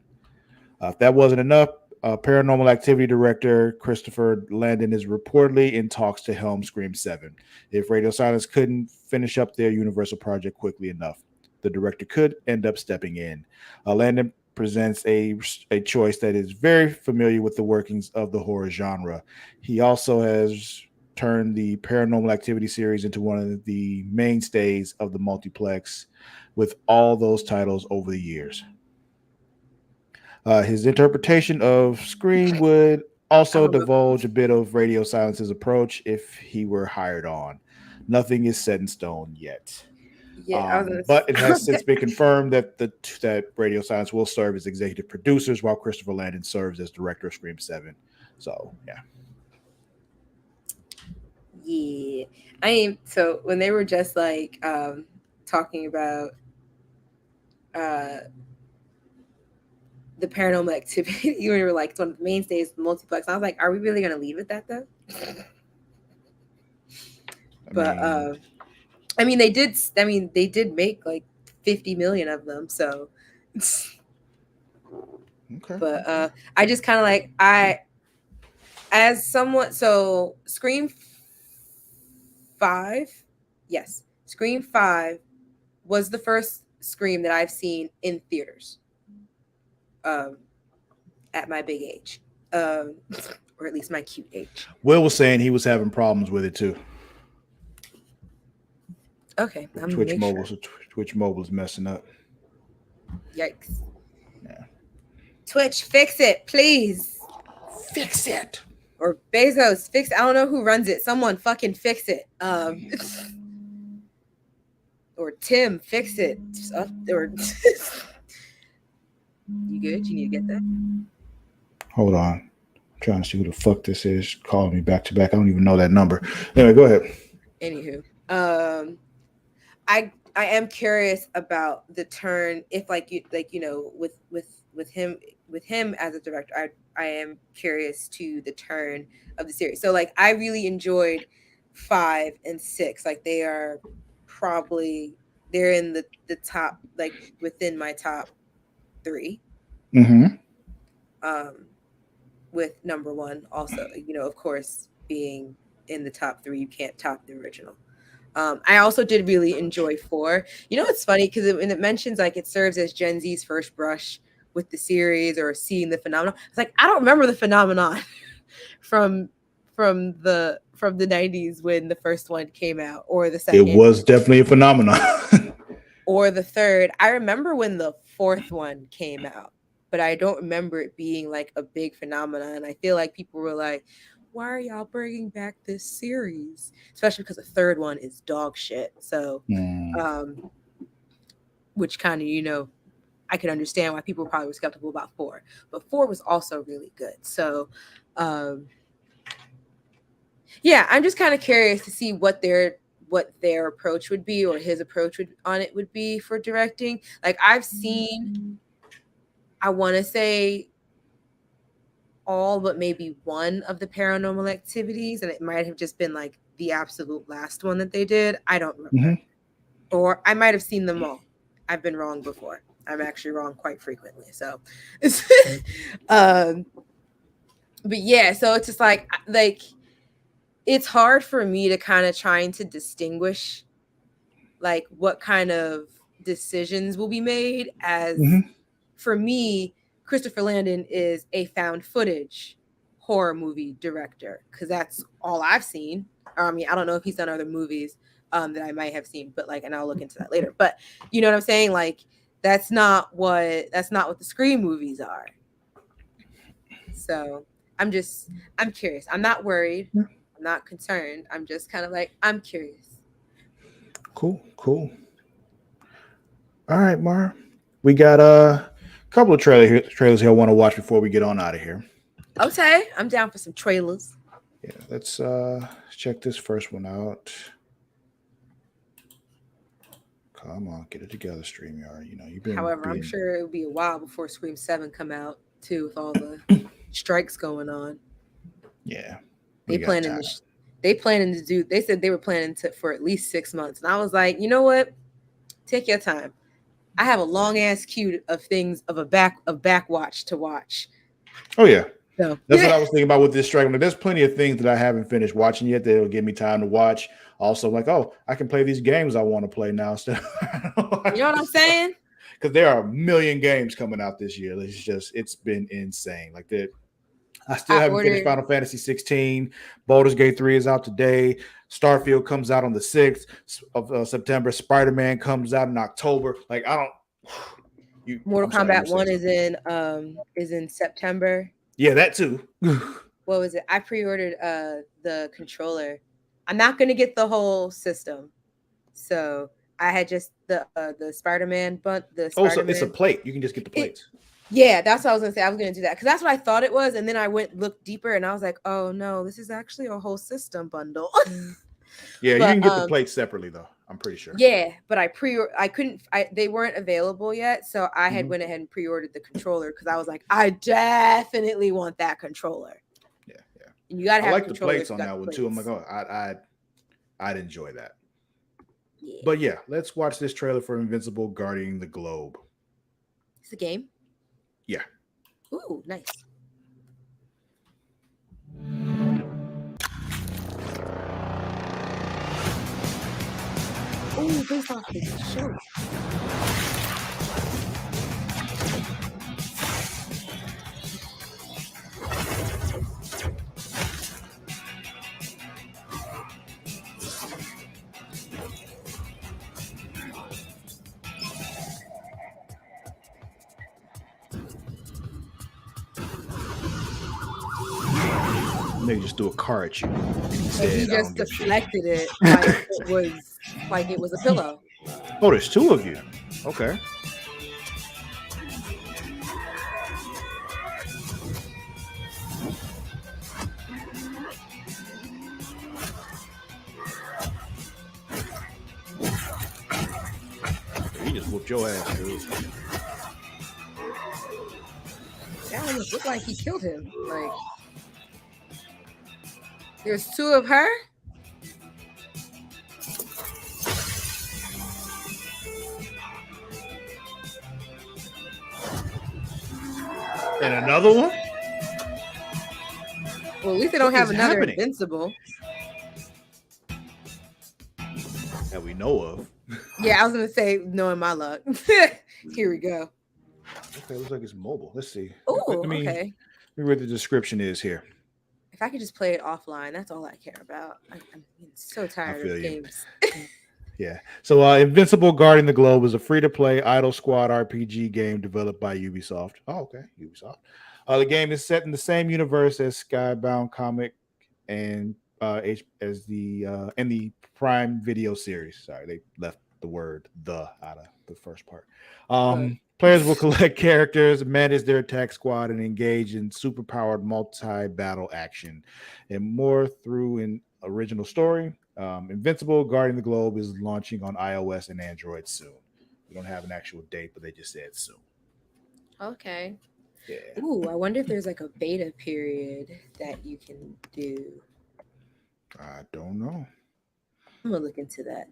If that wasn't enough, Paranormal Activity director Christopher Landon is reportedly in talks to helm Scream 7. If Radio Silence couldn't finish up their Universal project quickly enough, the director could end up stepping in. Landon presents a choice that is very familiar with the workings of the horror genre. He also has turned the Paranormal Activity series into one of the mainstays of the multiplex with all those titles over the years. His interpretation of Scream would also divulge a bit of Radio Silence's approach if he were hired on. Nothing is set in stone yet. Yeah, but it has since been confirmed that that Radio Silence will serve as executive producers while Christopher Landon serves as director of Scream 7. So, yeah. Yeah. I mean, so when they were just like talking about the Paranormal Activity, you were like, it's one of the mainstays of the multiplex. I was like, are we really going to leave it at that, though? They did make like 50 million of them, so okay. But I just kind of like so Scream 5, yes, Scream 5 was the first Scream that I've seen in theaters at my big age, or at least my cute age. Will was saying he was having problems with it too. Okay, I'm Twitch Mobile is messing up. Yikes. Yeah. Twitch, fix it, please. Fix it. Or Bezos, fix it. I don't know who runs it. Someone fucking fix it. Or Tim, fix it. Or you good? You need to get that? Hold on. I'm trying to see who the fuck this is calling me back to back. I don't even know that number. Anyway, go ahead. Anywho, I am curious about the turn. If with him as a director, I am curious to the turn of the series. So like I really enjoyed 5 and 6. Like they're in the top, like within my top 3. Mm-hmm. With number 1 also, of course, being in the top 3. You can't top the original. I also did really enjoy 4. You know, it's funny because when it mentions like it serves as Gen Z's first brush with the series or seeing the phenomenon. It's like I don't remember the phenomenon from the 90s when the first one came out, or the second. It was definitely a phenomenon. Or the third. I remember when the 4th one came out, but I don't remember it being like a big phenomenon. And I feel like people were like, why are y'all bringing back this series? Especially because the 3rd one is dog shit. So, which kind of, you know, I could understand why people probably were skeptical about 4, but 4 was also really good. So, yeah, I'm just kind of curious to see what their approach would be, or his approach would be for directing. Like I've seen, I want to say all but maybe one of the Paranormal Activities, and it might have just been like the absolute last one that they did. I don't remember. Or I might have seen them all. I've been wrong before. I'm actually wrong quite frequently. So, but yeah, so it's just like it's hard for me to kind of trying to distinguish like what kind of decisions will be made, as for me, Christopher Landon is a found footage horror movie director, because that's all I've seen. I mean, I don't know if he's done other movies that I might have seen, but like, and I'll look into that later. But you know what I'm saying? Like, that's not what the Scream movies are. So I'm curious. I'm not worried. I'm not concerned. I'm just kind of like, I'm curious. Cool. All right, Mara. We got a couple of trailers here I want to watch before we get on out of here. Okay, I'm down for some trailers. Yeah, let's check this first one out. Come on, get it together, StreamYard. You know, you've been. However, I'm sure it'll be a while before Scream 7 come out too, with all the strikes going on. Yeah, they planning to do. They said they were planning for at least 6 months, and I was like, you know what? Take your time. I have a long ass queue of things of back watch to watch. Oh yeah. So, that's what I was thinking about with this strike. There's plenty of things that I haven't finished watching yet that'll give me time to watch. Also, like, oh, I can play these games I want to play now. You know what I'm saying? Because there are a million games coming out this year. It's been insane. Like that. I still haven't finished Final Fantasy 16. Baldur's Gate 3 is out today. Starfield comes out on the 6th of September. Spider-Man comes out in October. Like, I don't. Mortal Kombat 1 is in September. Yeah, that too. What was it? I pre-ordered the controller. I'm not gonna get the whole system, so I had just the Spider-Man, but so it's a plate. You can just get the plates. Yeah, that's what I was gonna say. I was gonna do that because that's what I thought it was, and then I looked deeper, and I was like, oh no, this is actually a whole system bundle. Yeah, you can get the plates separately though. I'm pretty sure. Yeah, but they weren't available yet, so I had went ahead and pre-ordered the controller because I was like, I definitely want that controller. Yeah. And you gotta have the plates on that one too. I'm like, oh, I'd enjoy that. Yeah. But yeah, let's watch this trailer for Invincible: Guarding the Globe. It's a game. Yeah. Ooh, nice. Ooh, based off the show. They just threw a car at you. He just deflected it like it was a pillow. Oh, there's two of you. Okay. He just whooped your ass, dude. That almost looked like he killed him. Like, there's two of her. And another one? Well, at least they don't have another Invincible. we know of. Yeah, I was gonna say, knowing my luck. Here we go. Okay, looks like it's mobile. Let's see. Oh, Let me okay. read what the description is here. If I could just play it offline, that's all I care about. I'm so I tired feel of you. games. Yeah. So Invincible Guarding the Globe is a free-to-play idle squad RPG game developed by Ubisoft. Oh, okay. Ubisoft. The game is set in the same universe as Skybound comic and as the in the Prime Video series. Sorry, they left the word "the" out of the first part. Players will collect characters, manage their attack squad, and engage in superpowered multi-battle action, and more through an original story. Invincible Guarding the Globe is launching on iOS and Android soon. We don't have an actual date, but they just said soon. Okay. Yeah. Ooh, I wonder if there's like a beta period that you can do. I don't know. I'm gonna look into that.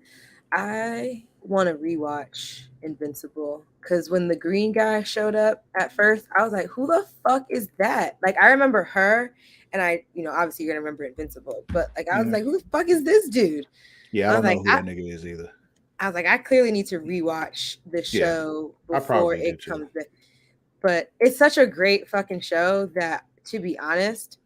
I want to rewatch Invincible because when the green guy showed up at first, I was like, "Who the fuck is that?" Like, I remember her, and obviously you're gonna remember Invincible, but like, I was like, "Who the fuck is this dude?" Yeah, I don't know who that nigga is either. I was like, I clearly need to rewatch the show before it comes back. But it's such a great fucking show that, to be honest,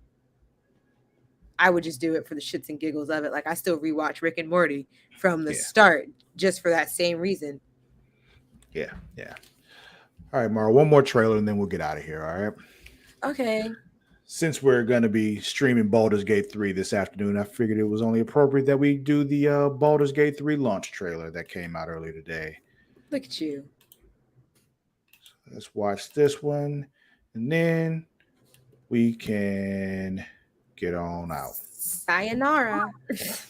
I would just do it for the shits and giggles of it. Like, I still rewatch Rick and Morty from the start just for that same reason. Yeah. All right, Mara, one more trailer and then we'll get out of here, all right? Okay. Since we're going to be streaming Baldur's Gate 3 this afternoon, I figured it was only appropriate that we do the Baldur's Gate 3 launch trailer that came out earlier today. Look at you. So let's watch this one, and then we can get on out. Sayonara. As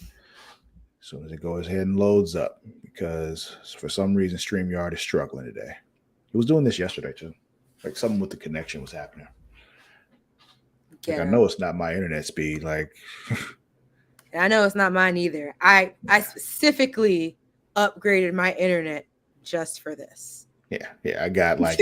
soon as it goes ahead and loads up, because for some reason StreamYard is struggling today. It was doing this yesterday too. Like something with the connection was happening. Like, I know it's not my internet speed. Like, I know it's not mine either. I specifically upgraded my internet just for this. Yeah. I got like,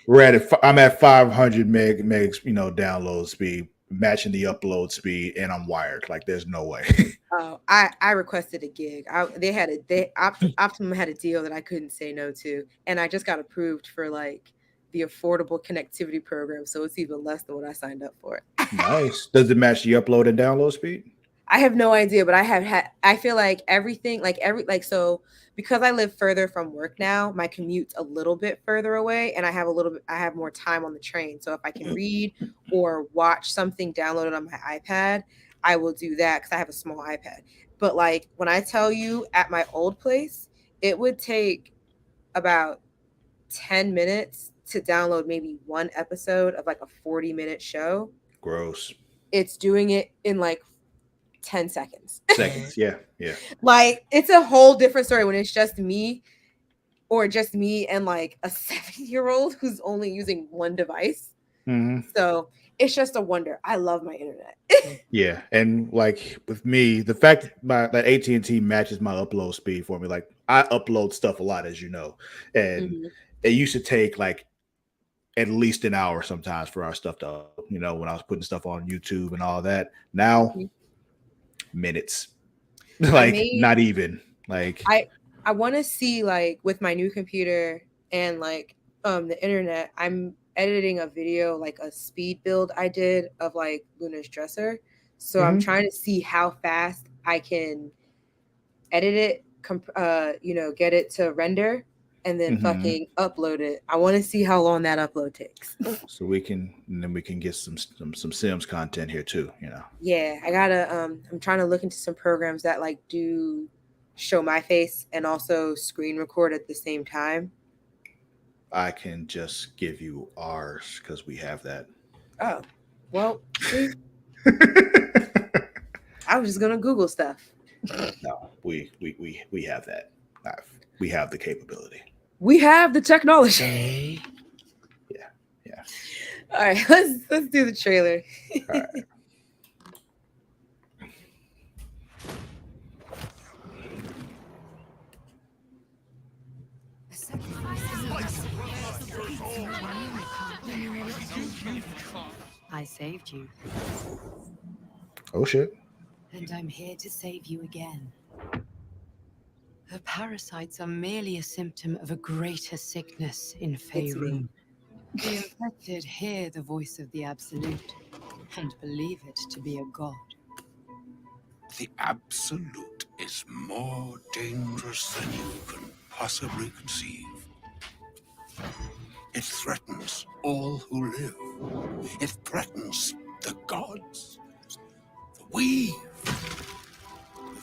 we're at it. I'm at 500 megs, download speed, matching the upload speed, and I'm wired. Like, there's no way. Oh, I requested a gig. Optimum had a deal that I couldn't say no to, and I just got approved for like the affordable connectivity program, so it's even less than what I signed up for. Nice. Does it match the upload and download speed? I have no idea, but I feel like everything, so because I live further from work now, my commute's a little bit further away, and I have more time on the train. So if I can read or watch something downloaded on my iPad, I will do that because I have a small iPad. But like when I tell you at my old place, it would take about 10 minutes to download maybe one episode of like a 40-minute show. Gross. It's doing it in like 10 seconds. Yeah. Like, it's a whole different story when it's just me and like a 7-year-old who's only using one device. Mm-hmm. So it's just a wonder. I love my internet. Yeah, and like with me, the fact that AT&T matches my upload speed for me, like I upload stuff a lot, as you know, and it used to take like at least an hour sometimes for our stuff to, when I was putting stuff on YouTube and all that. Now, minutes, like not even. Like I want to see, like, with my new computer and like the internet, I'm editing a video, like a speed build I did of like Luna's dresser. So I'm trying to see how fast I can edit it, get it to render, and then fucking upload it. I want to see how long that upload takes. So we can get some Sims content here too, Yeah, I gotta. I'm trying to look into some programs that like do show my face and also screen record at the same time. I can just give you ours because we have that. Oh, well, see? I was just gonna Google stuff. No, we have that. We have the capability. We have the technology. Yeah. All right, let's do the trailer. All right. I saved you. Oh shit. And I'm here to save you again. The parasites are merely a symptom of a greater sickness in It's Faerun. me. The infected hear the voice of the Absolute and believe it to be a god. The Absolute is more dangerous than you can possibly conceive. It threatens all who live. It threatens the gods, the weave, the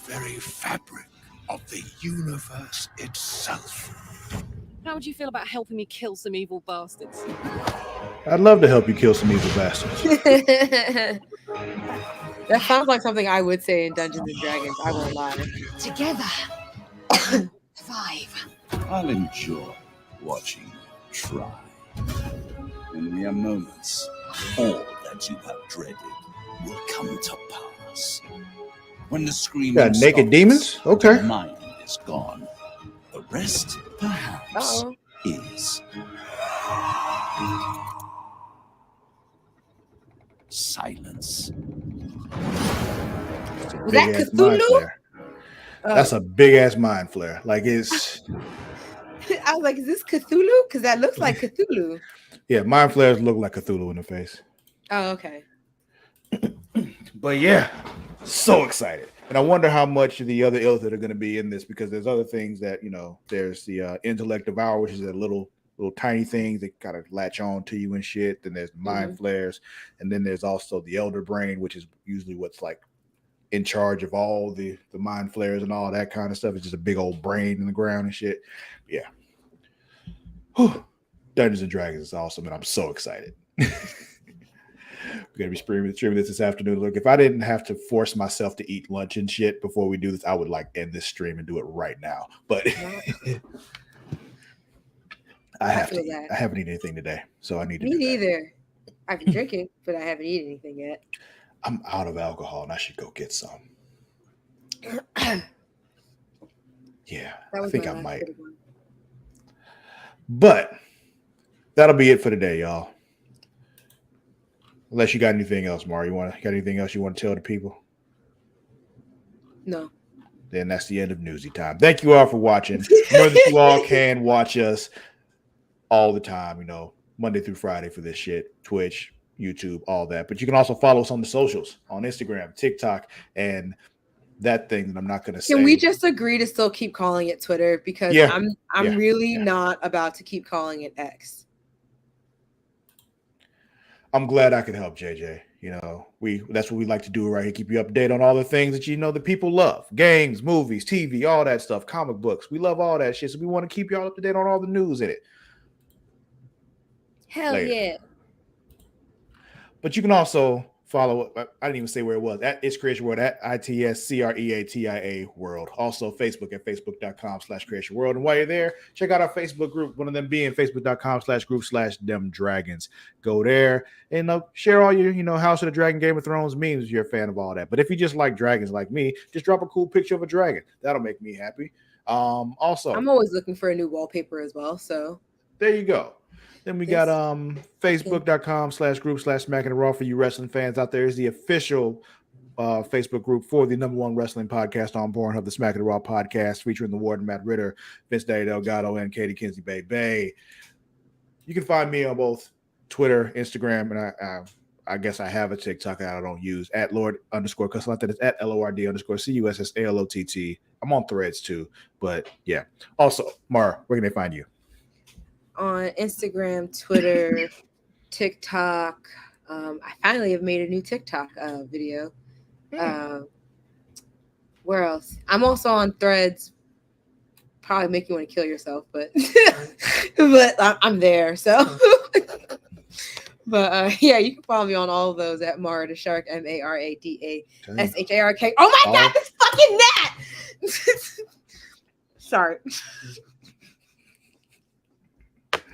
very fabric of the universe itself. How would you feel about helping me kill some evil bastards? I'd love to help you kill some evil bastards. That sounds like something I would say in Dungeons and Dragons. I won't lie. Together, 5. I'll enjoy watching you try. In mere moments, all that you have dreaded will come to pass. When the screaming Got naked stops, demons? Okay. the mind is gone. The rest, perhaps, Uh-oh. is silence. Was that Big-ass mind Cthulhu? flare. That's a big ass mind flare. Like it's I was like, is this Cthulhu? Because that looks like Cthulhu. yeah, mind flares look like Cthulhu in the face. Oh, okay. But yeah, so excited. And I wonder how much of the other ills that are going to be in this, because there's other things that, you know, there's the intellect devour, which is a little tiny things that kind of latch on to you and shit. Then there's mind flares. And then there's also the elder brain, which is usually what's like in charge of all the mind flares and all that kind of stuff. It's just a big old brain in the ground and shit. Yeah. Whew. Dungeons and Dragons is awesome, and I'm so excited. We're gonna be streaming this afternoon. Look, if I didn't have to force myself to eat lunch and shit before we do this, I would like end this stream and do it right now. But I have to. I haven't eaten anything today, so I need to. Me do that. neither. I've been drinking, but I haven't eaten anything yet. I'm out of alcohol, and I should go get some. Yeah, I think I might. But that'll be it for today, y'all. Unless you got anything else, Mara. Got anything else you want to tell the people? No. Then that's the end of Newsy Time. Thank you all for watching. Remember that you all can watch us all the time, you know, Monday through Friday for this shit. Twitch, YouTube, all that. But you can also follow us on the socials, on Instagram, TikTok, and that thing that I'm not going to say. Can we just agree to still keep calling it Twitter? Because I'm really not about to keep calling it X. I'm glad I could help, JJ. You know, that's what we like to do right here. Keep you up to date on all the things that you know that people love. Games, movies, TV, all that stuff, comic books. We love all that shit. So we want to keep y'all up to date on all the news in it. Hell yeah. But you can also follow, I didn't even say where it was, at It's Creatia World, at ITSCREATIA World. Also Facebook at facebook.com/Creatia World. And while you're there, check out our Facebook group, one of them being facebook.com/group/DemDragons. Go there and share all your, House of the Dragon, Game of Thrones memes if you're a fan of all that. But if you just like dragons like me, just drop a cool picture of a dragon. That'll make me happy. Also, I'm always looking for a new wallpaper as well. So there you go. Then we got facebook.com/group/Smacking It Raw for you wrestling fans out there. Is the official Facebook group for the #1 wrestling podcast on Pornhub, the Smacking It Raw podcast, featuring the Warden Matt Ritter, Vince Daddy Delgado, and Katie Kinsey Bay. You can find me on both Twitter, Instagram, and I guess I have a TikTok that I don't use, at Lord_Cussalott. That is at LORD_CUSSALOTT. I'm on Threads too, but yeah. Also, Mara, where can they find you? On Instagram, Twitter, TikTok. I finally have made a new TikTok video. Where else? I'm also on Threads. Probably make you want to kill yourself, but but I'm there. So, but yeah, you can follow me on all of those at Mara the Shark, MARADASHARK. Oh my God, this fucking gnat! Sorry.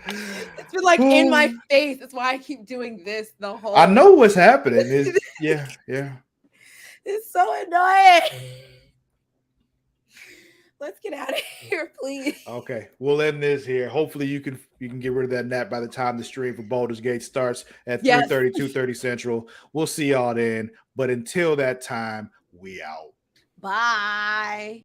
It's been like in my face. That's why I keep doing this the whole. I know what's happening. Yeah. It's so annoying. Let's get out of here, please. Okay, we'll end this here. Hopefully, you can get rid of that gnat by the time the stream for Baldur's Gate starts at 3:30, 2:30 Central. We'll see y'all then. But until that time, we out. Bye.